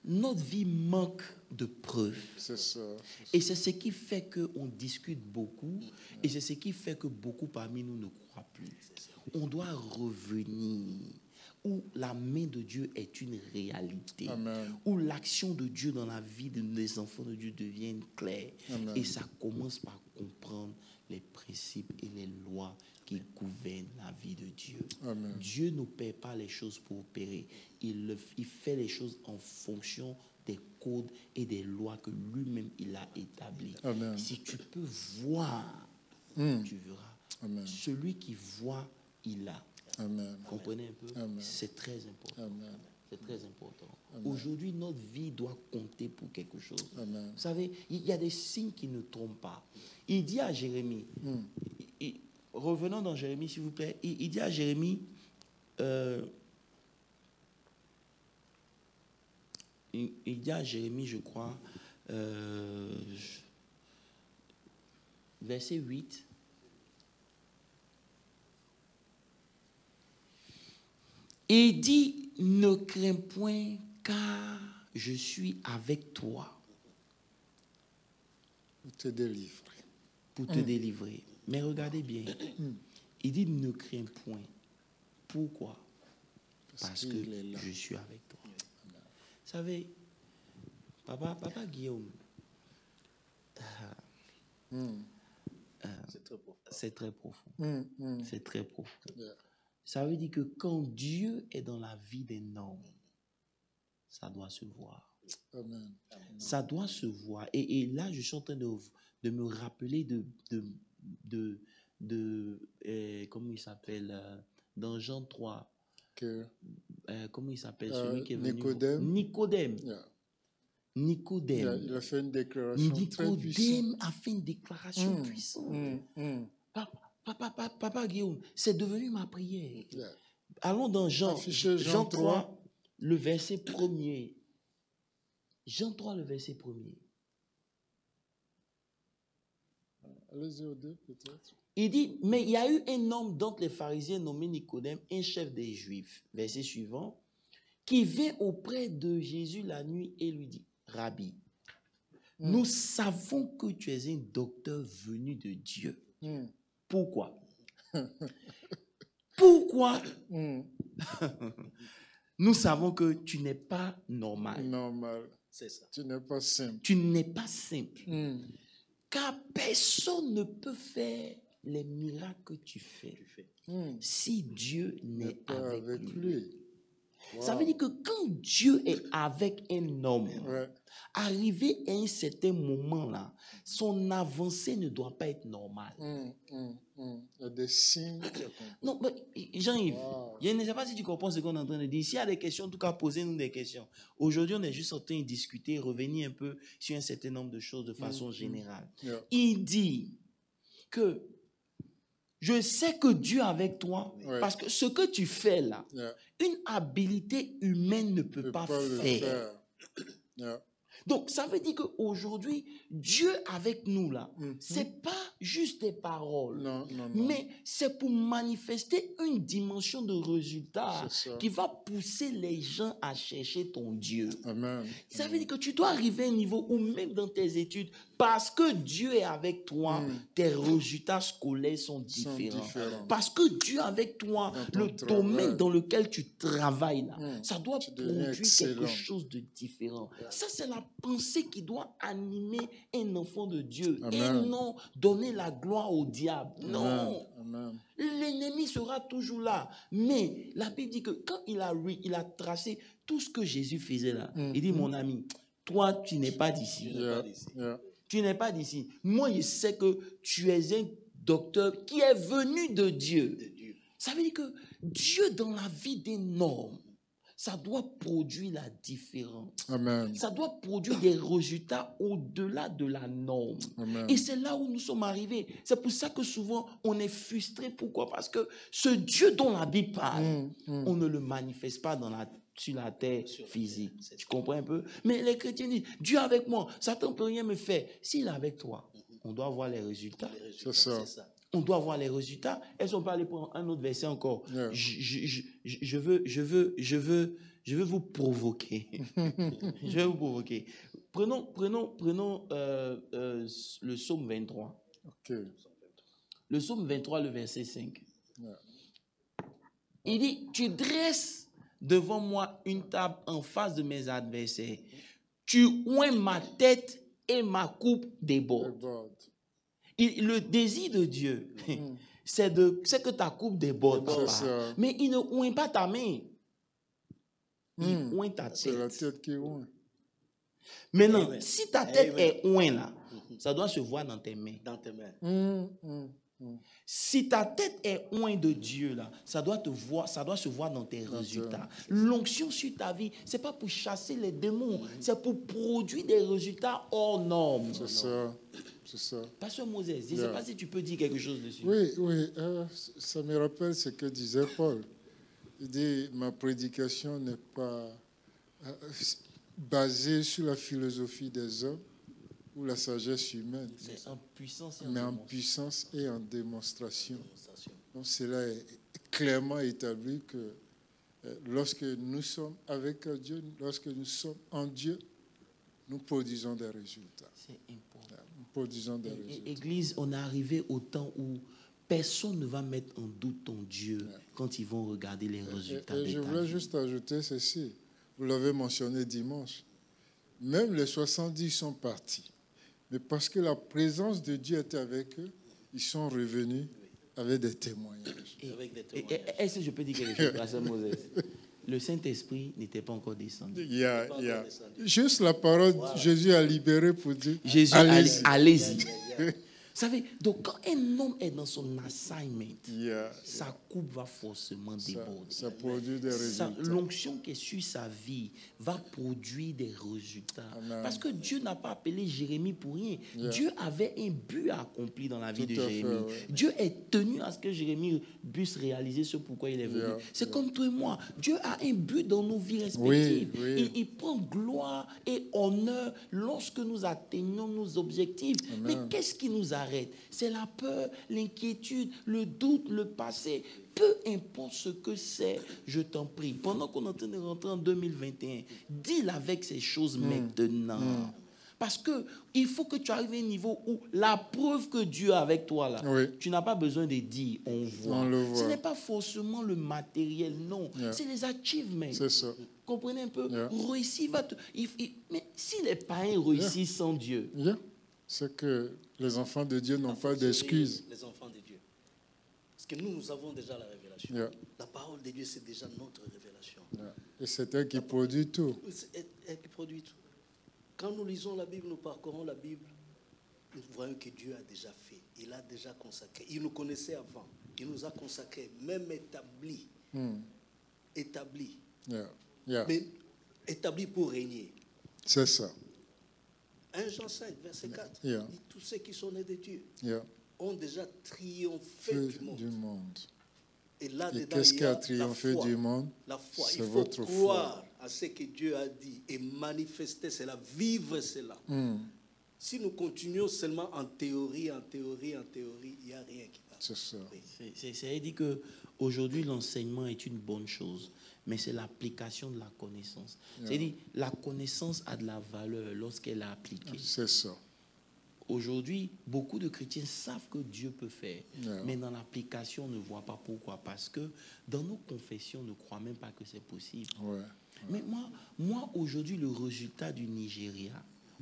notre vie manque de preuves. Et c'est ce qui fait qu'on discute beaucoup, et c'est ce qui fait que beaucoup parmi nous ne croient plus. On doit revenir où la main de Dieu est une réalité, où l'action de Dieu dans la vie des enfants de Dieu devient claire. Et ça commence par comprendre les principes et les lois qui gouvernent la vie de Dieu. Dieu n'opère pas les choses pour opérer. Il fait les choses en fonction des codes et des lois que lui-même il a établis. Si tu peux voir, tu verras. Celui qui voit, il a. Comprenez un peu? C'est très important. C'est très important. Amen. Aujourd'hui, notre vie doit compter pour quelque chose. Amen. Vous savez, il y a des signes qui ne trompent pas. Il dit à Jérémie, revenons dans Jérémie, s'il vous plaît, il dit à Jérémie, il dit à Jérémie, je crois, verset 8, et il dit, ne crains point, car je suis avec toi. Pour te délivrer. Pour te délivrer. Mais regardez bien, il dit, ne crains point. Pourquoi? Parce que je suis avec toi. Vous savez, papa Guillaume, c'est très profond. C'est très profond. Yeah. Ça veut dire que quand Dieu est dans la vie d'un homme, ça doit se voir. Amen. Ça doit se voir. Et là, je suis en train de me rappeler comment il s'appelle, dans Jean 3. Comment il s'appelle, celui qui est venu? Nicodème. Yeah. Nicodème. Yeah, il a fait une déclaration très puissante. Nicodème a fait une déclaration puissante. Papa Guillaume, c'est devenu ma prière. Yeah. Allons dans Jean 3, le verset 1er. Jean 3, le verset 1er. Allez-y au 2, peut-être. Il dit, mais il y a eu un homme d'entre les pharisiens nommé Nicodème, un chef des Juifs, verset suivant, qui vint auprès de Jésus la nuit et lui dit, Rabbi, nous savons que tu es un docteur venu de Dieu. Pourquoi? Pourquoi? Nous savons que tu n'es pas normal. Normal. C'est ça. Tu n'es pas simple. Tu n'es pas simple. Car personne ne peut faire les miracles que tu fais si Dieu n'est pas avec lui. Wow. Ça veut dire que quand Dieu est avec un homme, arrivé à un certain moment là, son avancée ne doit pas être normale. Il y a des signes. Non, mais Jean-Yves, je ne sais pas si tu comprends ce qu'on est en train de dire. S'il y a des questions, en tout cas, posez-nous des questions. Aujourd'hui, on est juste en train de discuter, revenir un peu sur un certain nombre de choses de façon générale. Il dit que je sais que Dieu est avec toi, parce que ce que tu fais là, une habilité humaine ne peut pas faire. Donc, ça veut dire qu'aujourd'hui, Dieu avec nous là, c'est pas juste des paroles, mais c'est pour manifester une dimension de résultat qui va pousser les gens à chercher ton Dieu. Amen. Ça veut dire que tu dois arriver à un niveau où même dans tes études, parce que Dieu est avec toi, tes résultats scolaires sont différents. Parce que Dieu est avec toi, le domaine dans lequel tu travailles là, ça doit produire quelque chose de différent. Ça, c'est la pensée qui doit animer un enfant de Dieu. Et non donner la gloire au diable. Non. L'ennemi sera toujours là. Mais la Bible dit que quand il a tracé tout ce que Jésus faisait là, il dit, mon ami, toi, tu n'es pas d'ici. Tu n'es pas d'ici. Moi, je sais que tu es un docteur qui est venu de Dieu. Ça veut dire que Dieu, dans la vie d'un homme, ça doit produire la différence. Amen. Ça doit produire des résultats au-delà de la norme. Amen. Et c'est là où nous sommes arrivés. C'est pour ça que souvent, on est frustré. Pourquoi? Parce que ce Dieu dont la Bible parle, on ne le manifeste pas sur la terre physique. Tu comprends un peu? Mais les chrétiens disent, Dieu est avec moi, Satan ne peut rien me faire. S'il est avec toi, on doit voir les résultats. C'est ça. On doit voir les résultats. Est-ce qu'on peut aller prendre un autre verset encore? Je veux vous provoquer. Je vais vous provoquer. Prenons le psaume 23. Okay. Le psaume 23, le verset 5. Il dit, tu dresses devant moi une table en face de mes adversaires. Tu oins ma tête et ma coupe déborde. Le désir de Dieu, c'est que ta coupe déborde, papa. Mais il ne oint pas ta main. Il oint ta tête. C'est la tête qui oint. Maintenant, si ta tête est oint là, ça doit se voir dans tes mains. Dans tes mains. Si ta tête est loin de Dieu, là, ça doit se voir dans tes résultats. L'onction sur ta vie, ce n'est pas pour chasser les démons, c'est pour produire des résultats hors normes. C'est ça. C'est ça. Pasteur Moses, je ne sais pas si tu peux dire quelque chose dessus. Oui. Ça me rappelle ce que disait Paul. Il dit, ma prédication n'est pas basée sur la philosophie des hommes ou la sagesse humaine. Mais en puissance et en démonstration. Donc cela est clairement établi que lorsque nous sommes avec Dieu, lorsque nous sommes en Dieu, nous produisons des résultats. C'est important. Nous produisons des résultats. Église, on est arrivé au temps où personne ne va mettre en doute ton Dieu quand ils vont regarder les résultats. Et je voulais juste ajouter ceci. Vous l'avez mentionné dimanche. Même les 70 sont partis. Mais parce que la présence de Dieu était avec eux, ils sont revenus avec des témoignages. Est-ce que je peux dire quelque chose, Pasteur Moses? Le Saint-Esprit n'était pas encore descendu. Juste la parole, Jésus a libéré pour dire, Jésus, allez-y. Vous savez, donc quand un homme est dans son assignment, sa coupe va forcément déborder. Ça produit des résultats. L'onction qui est sur sa vie va produire des résultats. Amen. Parce que Dieu n'a pas appelé Jérémie pour rien. Dieu avait un but à accomplir dans la vie de Jérémie. Dieu est tenu à ce que Jérémie puisse réaliser ce pourquoi il est venu. C'est comme toi et moi. Dieu a un but dans nos vies respectives. Il prend gloire et honneur lorsque nous atteignons nos objectifs. Amen. Mais qu'est-ce qui nous arrête? C'est la peur, l'inquiétude, le doute, le passé. Peu importe ce que c'est, je t'en prie. Pendant qu'on est en train de rentrer en 2021, deal avec ces choses maintenant. Parce qu'il faut que tu arrives à un niveau où la preuve que Dieu est avec toi, là, tu n'as pas besoin de dire, on voit. Ce n'est pas forcément le matériel, non. C'est les achievements. C'est ça. Comprenez un peu? Réussir va te... Mais si les païens réussissent sans Dieu... C'est que les enfants de Dieu n'ont pas d'excuses. Les enfants de Dieu. Parce que nous avons déjà la révélation. La parole de Dieu, c'est déjà notre révélation. Et c'est elle qui produit tout. C'est elle qui produit tout. Quand nous lisons la Bible, nous parcourons la Bible, nous voyons que Dieu a déjà fait. Il a déjà consacré. Il nous connaissait avant. Il nous a consacré, même établi. Établi. Mais établi pour régner. C'est ça. 1 Jean 5, verset 4. Dit, tous ceux qui sont nés de Dieu ont déjà triomphé du monde. Et là-dedans, qu'est-ce qui a triomphé du monde? La foi. Il faut croire à ce que Dieu a dit et manifester cela, vivre cela. Si nous continuons seulement en théorie, il n'y a rien qui va. C'est ça. C'est dit qu'aujourd'hui, l'enseignement est une bonne chose, mais c'est l'application de la connaissance. C'est-à-dire, la connaissance a de la valeur lorsqu'elle est appliquée. C'est ça. Aujourd'hui, beaucoup de chrétiens savent que Dieu peut faire, mais dans l'application, on ne voit pas pourquoi. Parce que dans nos confessions, on ne croit même pas que c'est possible. Mais moi aujourd'hui, le résultat du Nigeria,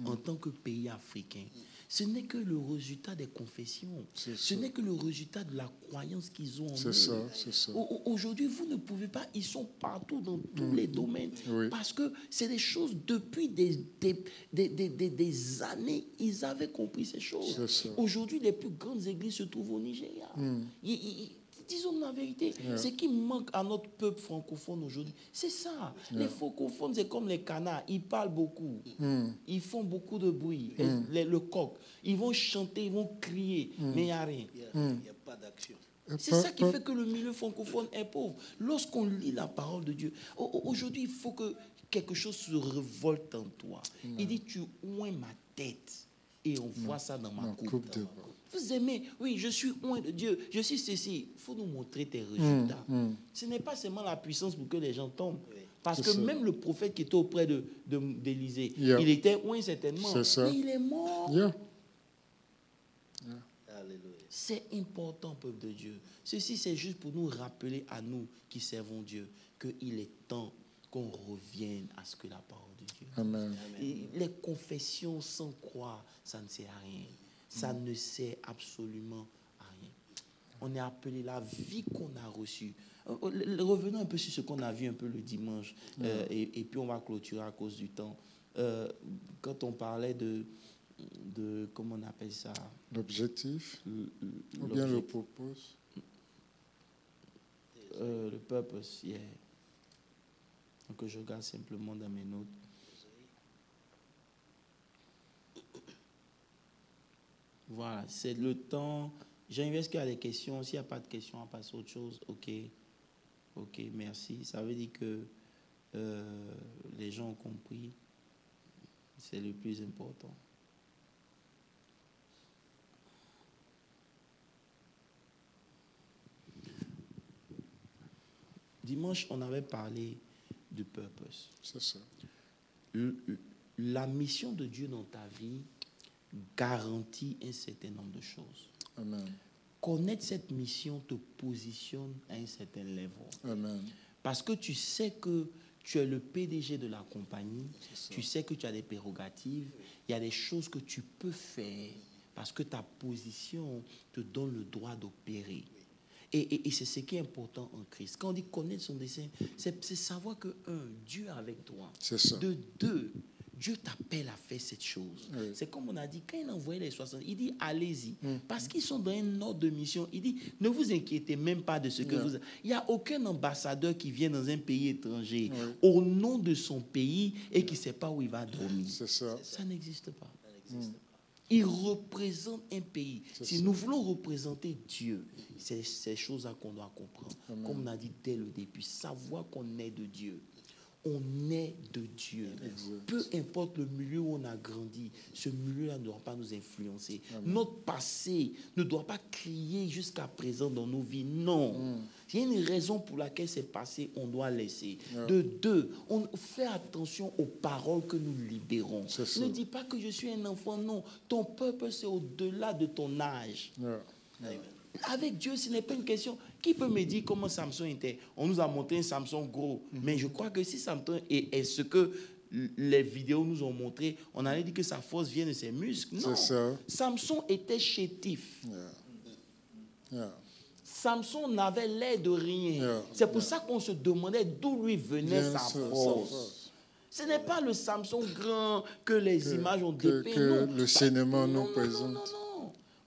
en tant que pays africain, ce n'est que le résultat des confessions. Ce n'est que le résultat de la croyance qu'ils ont en eux. C'est ça. Aujourd'hui, vous ne pouvez pas, ils sont partout dans tous les domaines. Parce que c'est des choses, depuis des années, ils avaient compris ces choses. Aujourd'hui, les plus grandes églises se trouvent au Nigeria. Disons la vérité, ce qui manque à notre peuple francophone aujourd'hui, c'est ça. Les francophones, c'est comme les canards, ils parlent beaucoup, ils font beaucoup de bruit, le coq, ils vont chanter, ils vont crier, mais il n'y a rien. Il n'y a pas d'action. C'est ça qui fait que le milieu francophone est pauvre. Lorsqu'on lit la parole de Dieu, aujourd'hui, il faut que quelque chose se révolte en toi. Il dit, tu oins ma tête. Et on voit ça dans ma coupe. Vous aimez, oui, je suis oint de Dieu, je suis ceci. Il faut nous montrer tes résultats. Ce n'est pas seulement la puissance pour que les gens tombent. Parce que même le prophète qui était auprès d'Élisée, il était oint certainement, mais il est mort. C'est important, peuple de Dieu. Ceci, c'est juste pour nous rappeler à nous qui servons Dieu qu'il est temps qu'on revienne à ce que la parole de Dieu dit. Amen. Les confessions sans croire, ça ne sert à rien. Ça ne sert absolument à rien. On est appelé, la vie qu'on a reçue. Revenons un peu sur ce qu'on a vu un peu le dimanche, et puis on va clôturer à cause du temps. Quand on parlait comment on appelle ça? L'objectif ou bien le purpose? Le purpose, yeah. Donc je regarde simplement dans mes notes. Voilà, c'est le temps. J'investe qu'il y a des questions. S'il n'y a pas de questions, on passe à autre chose. Ok, merci. Ça veut dire que les gens ont compris. C'est le plus important. Dimanche, on avait parlé du purpose. C'est ça. La mission de Dieu dans ta vie garantit un certain nombre de choses. Amen. Connaître cette mission te positionne à un certain level. Amen. Parce que tu sais que tu es le PDG de la compagnie, tu sais que tu as des prérogatives, il y a des choses que tu peux faire parce que ta position te donne le droit d'opérer. Et c'est ce qui est important en Christ. Quand on dit connaître son dessein, c'est savoir que, Dieu est avec toi. C'est ça. De deux, Dieu t'appelle à faire cette chose. Oui. C'est comme on a dit, quand il a envoyé les 60, il dit allez-y. Parce qu'ils sont dans un ordre de mission. Il dit ne vous inquiétez même pas de ce que vous... Il n'y a aucun ambassadeur qui vient dans un pays étranger au nom de son pays et qui ne sait pas où il va dormir. C'est ça. Ça n'existe pas. Il représente un pays. Si nous voulons représenter Dieu, c'est ces choses-là qu'on doit comprendre. Amen. Comme on a dit dès le début, savoir qu'on est de Dieu. On est de Dieu. Exact. Peu importe le milieu où on a grandi, ce milieu-là ne doit pas nous influencer. Amen. Notre passé ne doit pas crier jusqu'à présent dans nos vies. Non. Il y a une raison pour laquelle c'est passé, on doit laisser. De deux, on fait attention aux paroles que nous libérons. Ne dis pas que je suis un enfant, non. Ton peuple, c'est au-delà de ton âge. Amen. Avec Dieu, ce n'est pas une question. Qui peut me dire comment Samson était? On nous a montré un Samson gros. Mais je crois que si Samson est ce que les vidéos nous ont montré, on allait dire que sa force vient de ses muscles. Non. Samson était chétif. Samson n'avait l'air de rien. C'est pour ça qu'on se demandait d'où lui venait sa force. Ce n'est pas le Samson grand que les images ont dépeint. Que le cinéma nous présente. Non.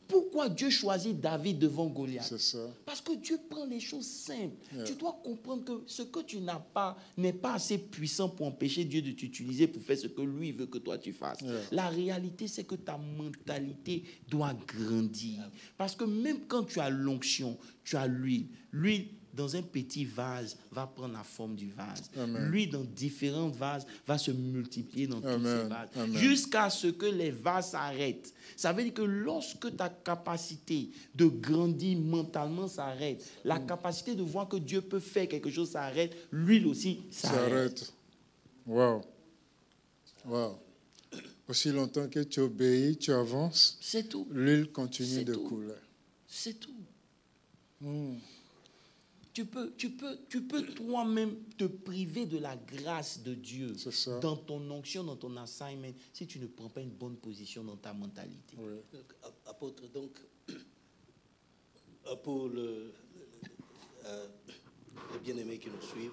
Pourquoi Dieu choisit David devant Goliath? C'est ça. Parce que Dieu prend les choses simples. Tu dois comprendre que ce que tu n'as pas n'est pas assez puissant pour empêcher Dieu de t'utiliser pour faire ce que lui veut que toi tu fasses. La réalité, c'est que ta mentalité doit grandir. Parce que même quand tu as l'onction, tu as l'huile. L'huile, dans un petit vase, va prendre la forme du vase. Lui, dans différents vases, va se multiplier dans tous ces vases. Jusqu'à ce que les vases s'arrêtent. Ça veut dire que lorsque ta capacité de grandir mentalement s'arrête, la capacité de voir que Dieu peut faire quelque chose s'arrête, l'huile aussi s'arrête. Wow. Aussi longtemps que tu obéis, tu avances. C'est tout. L'huile continue de couler. C'est tout. Tu peux toi-même te priver de la grâce de Dieu dans ton onction, dans ton assignment, si tu ne prends pas une bonne position dans ta mentalité. Apôtre, donc, pour les bien-aimés qui nous suivent,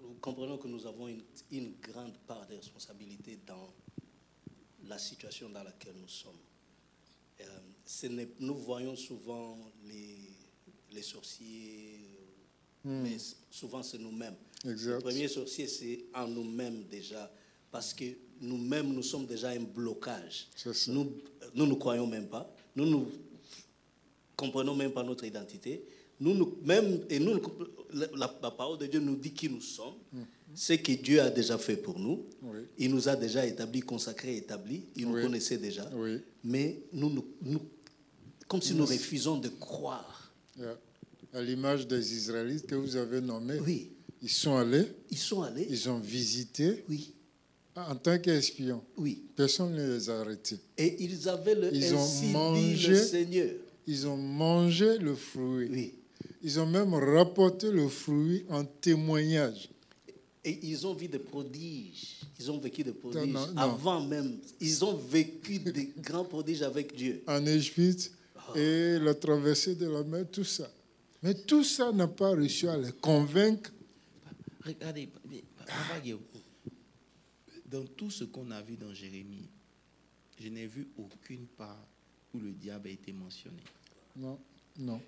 nous comprenons que nous avons une grande part de responsabilité dans la situation dans laquelle nous sommes. Nous voyons souvent les sorciers, mais souvent c'est nous-mêmes. Le premier sorcier, c'est en nous-mêmes déjà, parce que nous-mêmes, nous sommes déjà un blocage. Nous ne croyons même pas, nous ne comprenons même pas notre identité. La parole de Dieu nous dit qui nous sommes, ce que Dieu a déjà fait pour nous. Il nous a déjà établis, consacrés, établis. Il nous connaissait déjà. Mais nous, comme si nous refusons de croire. À l'image des Israélites que vous avez nommés, ils sont allés, ils ont visité en tant qu'espions. Personne ne les a arrêtés. Et ils avaient dit le Seigneur. Ils ont mangé le fruit. Ils ont même rapporté le fruit en témoignage. Et ils ont vu des prodiges. Ils ont vécu des prodiges. Avant même, ils ont vécu des grands prodiges avec Dieu. En Égypte, et la traversée de la mer, tout ça. Mais tout ça n'a pas réussi à les convaincre. Regardez, dans tout ce qu'on a vu dans Jérémie, je n'ai vu aucune part où le diable a été mentionné. Non, non.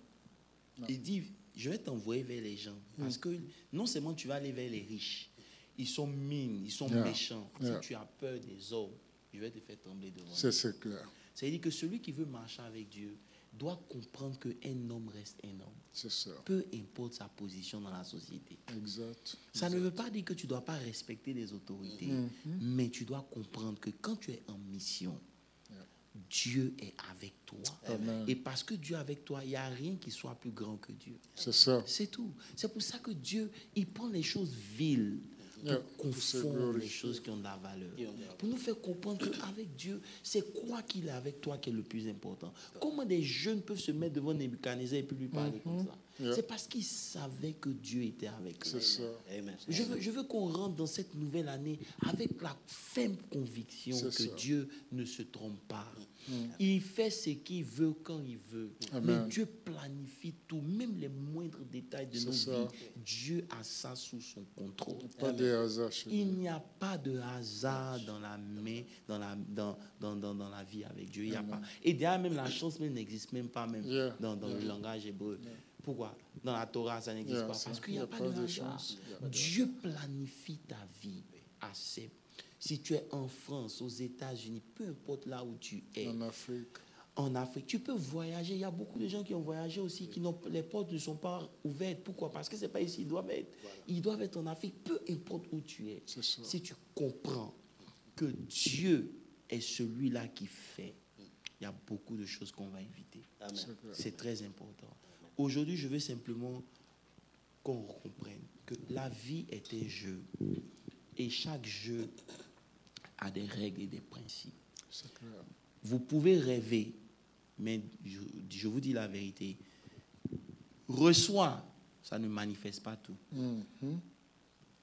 Il dit, je vais t'envoyer vers les gens. Parce que non seulement tu vas aller vers les riches, ils sont mines, ils sont méchants. Si tu as peur des hommes, je vais te faire trembler devant eux. C'est clair. C'est-à-dire que celui qui veut marcher avec Dieu doit comprendre qu'un homme reste un homme. C'est ça. Peu importe sa position dans la société. Exact. Ça ne veut pas dire que tu ne dois pas respecter les autorités, mais tu dois comprendre que quand tu es en mission, Dieu est avec toi. Amen. Et parce que Dieu est avec toi, il n'y a rien qui soit plus grand que Dieu. C'est ça. C'est tout. C'est pour ça que Dieu, il prend les choses viles pour confondre les choses qui ont de la valeur. Pour nous faire comprendre qu'avec Dieu, c'est quoi qu'il est avec toi qui est le plus important. Comment des jeunes peuvent se mettre devant Nebuchadnezzar et puis lui parler comme ça? C'est parce qu'ils savaient que Dieu était avec eux. C'est ça. Amen. Je veux qu'on rentre dans cette nouvelle année avec la ferme conviction que Dieu ne se trompe pas. Il fait ce qu'il veut quand il veut. Amen. Mais Dieu planifie tout, même les moindres détails de nos vies. Dieu a ça sous son contrôle. Pas de hasard chez Il Dieu. n'y a pas de hasard dans la main, dans la vie avec Dieu. Il y a pas. Et derrière même la chance même n'existe même pas même dans le langage hébreu. Pourquoi? Dans la Torah, ça n'existe pas. Parce qu'il n'y a pas de hasard. chance. Dieu planifie ta vie assez. Si tu es en France, aux États-Unis, peu importe là où tu es, En Afrique. en Afrique, tu peux voyager. Il y a beaucoup de gens qui ont voyagé aussi, les portes ne sont pas ouvertes. Pourquoi? Parce que ce n'est pas ici, ils doivent être. Ils doivent être en Afrique, peu importe où tu es. Si tu comprends que Dieu est celui-là qui fait, il y a beaucoup de choses qu'on va éviter. C'est très important. Aujourd'hui, je veux simplement qu'on comprenne que la vie est un jeu. Et chaque jeu a des règles et des principes. C'est clair. Vous pouvez rêver, mais je vous dis la vérité. Reçois, ça ne manifeste pas tout.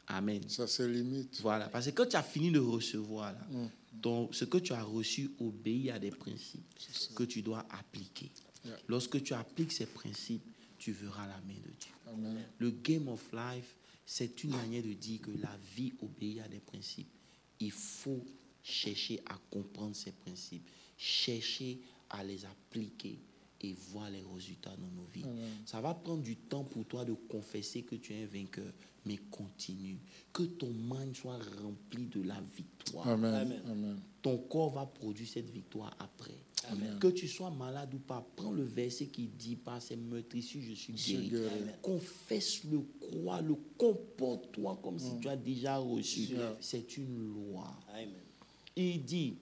Amen. Ça, c'est limite. Voilà, parce que quand tu as fini de recevoir, là, ce que tu as reçu obéit à des principes que tu dois appliquer. Lorsque tu appliques ces principes, tu verras la main de Dieu. Amen. Le game of life, c'est une manière de dire que la vie obéit à des principes. Il faut chercher à comprendre ces principes, chercher à les appliquer et voir les résultats dans nos vies. Ça va prendre du temps pour toi de confesser que tu es un vainqueur, mais continue. Que ton mind soit rempli de la victoire. Amen. Amen. Ton corps va produire cette victoire après. Amen. Que tu sois malade ou pas, prends le verset qui dit par ces meurtrissures, je suis guéri. Confesse-le, crois-le, comporte-toi comme si tu as déjà reçu. C'est une loi. Amen. Il dit,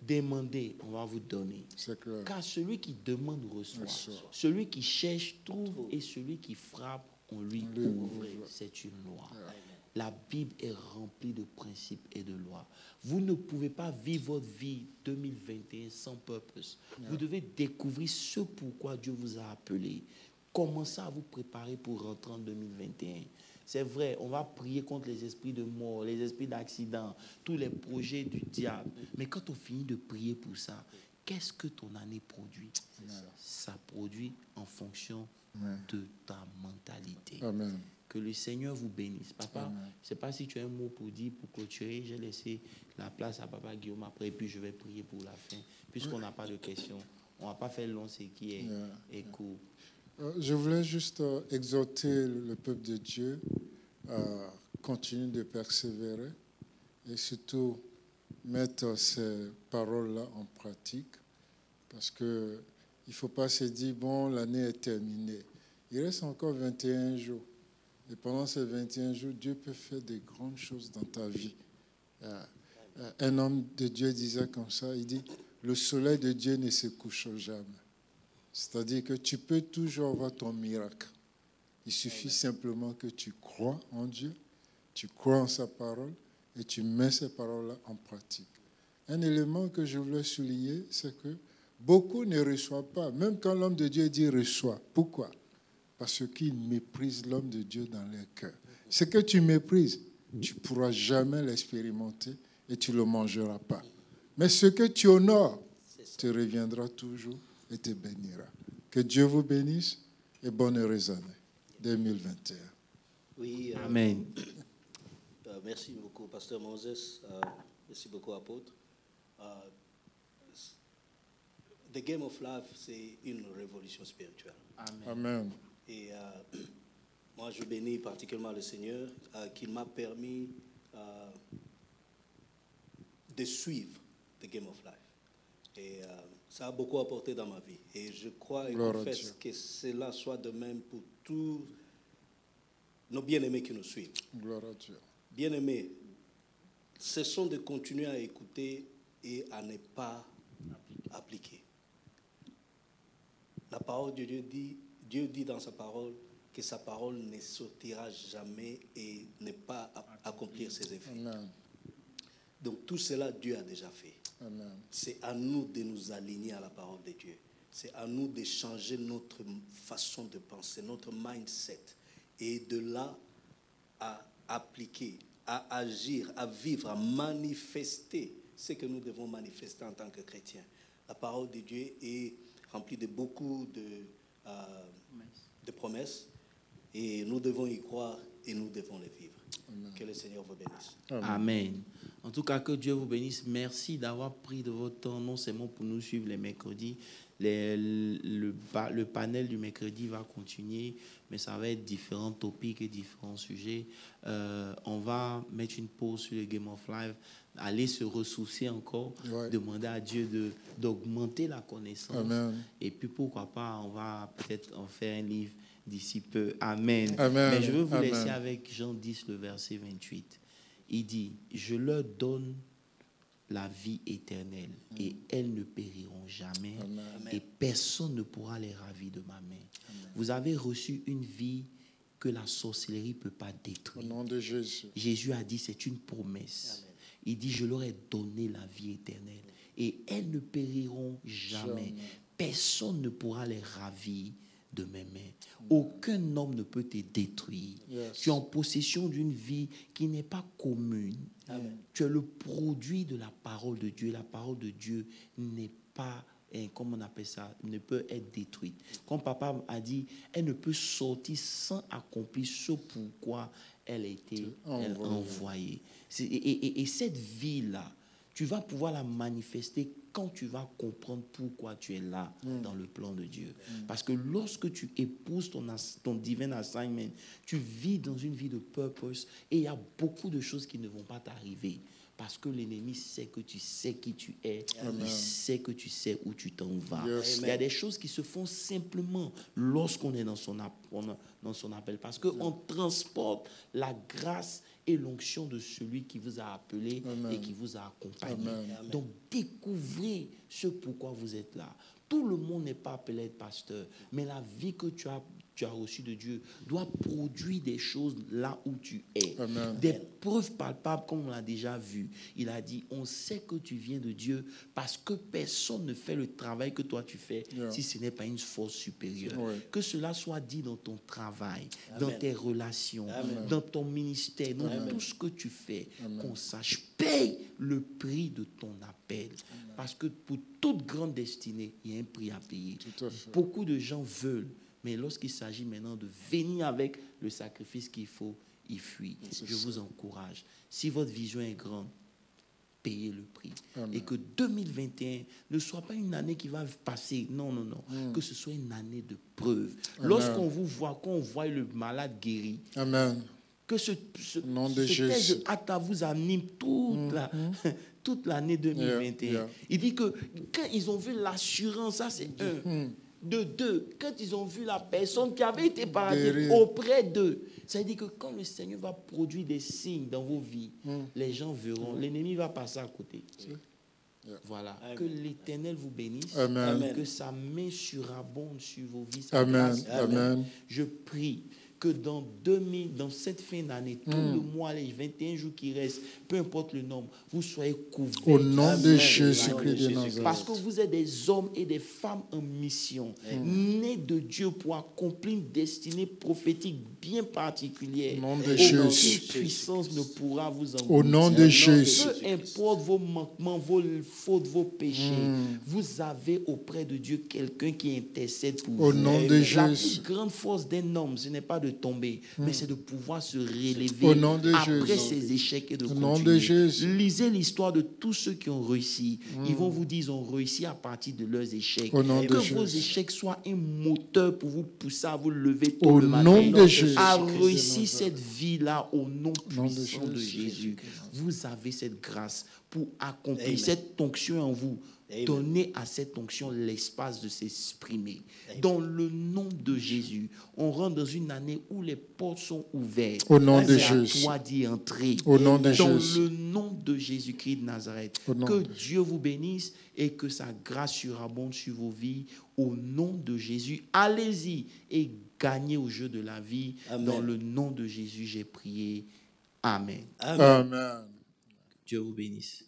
demandez, on va vous donner. C'est clair. Car celui qui demande reçoit. Celui qui cherche trouve et celui qui frappe, on lui ouvre. C'est une loi. La Bible est remplie de principes et de lois. Vous ne pouvez pas vivre votre vie 2021 sans purpose. Vous devez découvrir ce pourquoi Dieu vous a appelé. Commencez à vous préparer pour rentrer en 2021. C'est vrai, on va prier contre les esprits de mort, les esprits d'accident, tous les projets du diable. Mais quand on finit de prier pour ça, qu'est-ce que ton année produit? Ça produit en fonction de ta mentalité. Amen. Que le Seigneur vous bénisse. Papa, je ne sais pas si tu as un mot pour dire, pour clôturer. J'ai laissé la place à Papa Guillaume après, puis je vais prier pour la fin. Puisqu'on n'a pas de questions, on ne va pas faire long, ce qui est court. Je voulais juste exhorter le peuple de Dieu à continuer de persévérer et surtout mettre ces paroles-là en pratique, parce qu'il ne faut pas se dire, bon, l'année est terminée. Il reste encore 21 jours. Et pendant ces 21 jours, Dieu peut faire des grandes choses dans ta vie. Un homme de Dieu disait comme ça, il dit, le soleil de Dieu ne se couche jamais. C'est-à-dire que tu peux toujours avoir ton miracle. Il suffit simplement que tu crois en Dieu, tu crois en sa parole et tu mets ces paroles-là en pratique. Un élément que je voulais souligner, c'est que beaucoup ne reçoivent pas, même quand l'homme de Dieu dit reçoit. Pourquoi? Parce qu'ils méprisent l'homme de Dieu dans leur cœur. Ce que tu méprises, tu ne pourras jamais l'expérimenter et tu ne le mangeras pas. Mais ce que tu honores, te reviendra toujours et te bénira. Que Dieu vous bénisse et bonne heureuse année 2021. Oui, Amen. Merci beaucoup, Pasteur Moses. Merci beaucoup, apôtre. The Game of Life, c'est une révolution spirituelle. Amen. Amen. Et moi, je bénis particulièrement le Seigneur qui m'a permis de suivre The Game of Life. Et ça a beaucoup apporté dans ma vie. Et je crois et confesse que cela soit de même pour tous nos bien-aimés qui nous suivent. Gloire à Dieu. Bien-aimés, cessons de continuer à écouter et à ne pas appliquer. La parole de Dieu dit dans sa parole que sa parole ne sortira jamais et ne pas accomplir ses effets. Amen. Donc tout cela, Dieu a déjà fait. Amen. C'est à nous de nous aligner à la parole de Dieu. C'est à nous de changer notre façon de penser, notre mindset. Et de là à appliquer, à agir, à vivre, à manifester ce que nous devons manifester en tant que chrétiens. La parole de Dieu est remplie de beaucoup de promesses. Et nous devons y croire et nous devons les vivre. Amen. Que le Seigneur vous bénisse. Amen. Amen. En tout cas, que Dieu vous bénisse. Merci d'avoir pris de votre temps, non seulement pour nous suivre les mercredis. Le panel du mercredi va continuer, mais ça va être différents topics et différents sujets. On va mettre une pause sur le Game of Life, aller se ressourcer encore, demander à Dieu d'augmenter la connaissance. Amen. Et puis, pourquoi pas, on va peut-être en faire un livre d'ici peu. Amen. Amen. Mais je veux vous laisser avec Jean 10, le verset 28. Il dit, je leur donne la vie éternelle et elles ne périront jamais. Amen. Et personne ne pourra les ravir de ma main. Amen. Vous avez reçu une vie que la sorcellerie ne peut pas détruire. Au nom de Jésus. Jésus a dit, c'est une promesse. Amen. Il dit, je leur ai donné la vie éternelle et elles ne périront jamais. Personne ne pourra les ravir de mes mains. Aucun homme ne peut te détruire. Yes. Tu es en possession d'une vie qui n'est pas commune. Amen. Tu es le produit de la parole de Dieu. La parole de Dieu n'est pas, comment on appelle ça, ne peut être détruite. Comme papa a dit, elle ne peut sortir sans accomplir ce pourquoi elle a été envoyée. Et cette vie-là, tu vas pouvoir la manifester quand tu vas comprendre pourquoi tu es là dans le plan de Dieu. Parce que lorsque tu épouses ton divin assignment, tu vis dans une vie de purpose et il y a beaucoup de choses qui ne vont pas t'arriver. Parce que l'ennemi sait que tu sais qui tu es. Amen. Il sait que tu sais où tu t'en vas. Yes. Il y a des choses qui se font simplement lorsqu'on est dans son appel. Parce qu'on transporte la grâce et l'onction de celui qui vous a appelé Amen. Et qui vous a accompagné. Amen. Donc, découvrez ce pourquoi vous êtes là. Tout le monde n'est pas appelé à être pasteur, mais la vie que tu as reçue de Dieu doit produire des choses là où tu es. Amen. Des preuves palpables, comme on l'a déjà vu. Il a dit, on sait que tu viens de Dieu parce que personne ne fait le travail que toi tu fais si ce n'est pas une force supérieure. Que cela soit dit dans ton travail, Amen. Dans tes relations, Amen. Dans ton ministère, dans Amen. Tout ce que tu fais, Amen. Qu'on sache, paye le prix de ton appel. Amen. Parce que pour toute grande destinée, il y a un prix à payer. Beaucoup de gens veulent, mais lorsqu'il s'agit maintenant de venir avec le sacrifice qu'il faut, ils fuient. Je vous encourage. Si votre vision est grande, payez le prix. Amen. Et que 2021 ne soit pas une année qui va passer. Non. Que ce soit une année de preuve. Amen. Lorsqu'on vous voit, quand on voit le malade guéri, Amen. Que ce texte de Actes vous anime toute l'année 2021. Il dit que quand ils ont vu l'assurance, ça c'est un. De deux, quand ils ont vu la personne qui avait été paralysée auprès d'eux, ça veut dire que quand le Seigneur va produire des signes dans vos vies, les gens verront, l'ennemi va passer à côté. Voilà. Amen. Que l'Éternel vous bénisse. Amen. Que sa main surabonde sur vos vies. Amen. Amen. Je prie que dans cette fin d'année, tout le mois, les 21 jours qui restent, peu importe le nombre, vous soyez couverts. Au nom de Jésus-Christ de Nazareth. Parce que vous êtes des hommes et des femmes en mission, nés de Dieu pour accomplir une destinée prophétique bien particulière. Au nom de Jésus. Aucune puissance ne pourra vous engloutir. Au nom de Jésus. Peu importe vos manquements, vos fautes, vos péchés, vous avez auprès de Dieu quelqu'un qui intercède pour vous. Au nom de Jésus. La plus grande force d'un homme, ce n'est pas de tomber, mais c'est de pouvoir se relever Au nom de après Jésus. ces échecs et de Au nom continuer. de Jésus. Lisez l'histoire de tous ceux qui ont réussi. Ils vont vous dire qu'ils ont réussi à partir de leurs échecs. Au nom de Que Jésus. vos échecs soient un moteur pour vous pousser à vous lever tôt Au le matin. nom de Jésus. À réussir cette vie-là au nom Nom de puissant de Jésus. Jésus. Vous avez cette grâce pour accomplir Amen. cette onction en vous. Amen. Donnez à cette onction l'espace de s'exprimer. Dans le nom de Jésus, on rentre dans une année où les portes sont ouvertes. Au nom C'est de à Jésus. toi d'y entrer. Au nom de Dans Jésus. le nom de Jésus-Christ de Nazareth. Au nom Que de- Dieu vous bénisse et que sa grâce surabonde sur vos vies. Au nom de Jésus, allez-y et gagnez au jeu de la vie. Amen. Dans le nom de Jésus, j'ai prié. Amen. Amen. Amen. Dieu vous bénisse.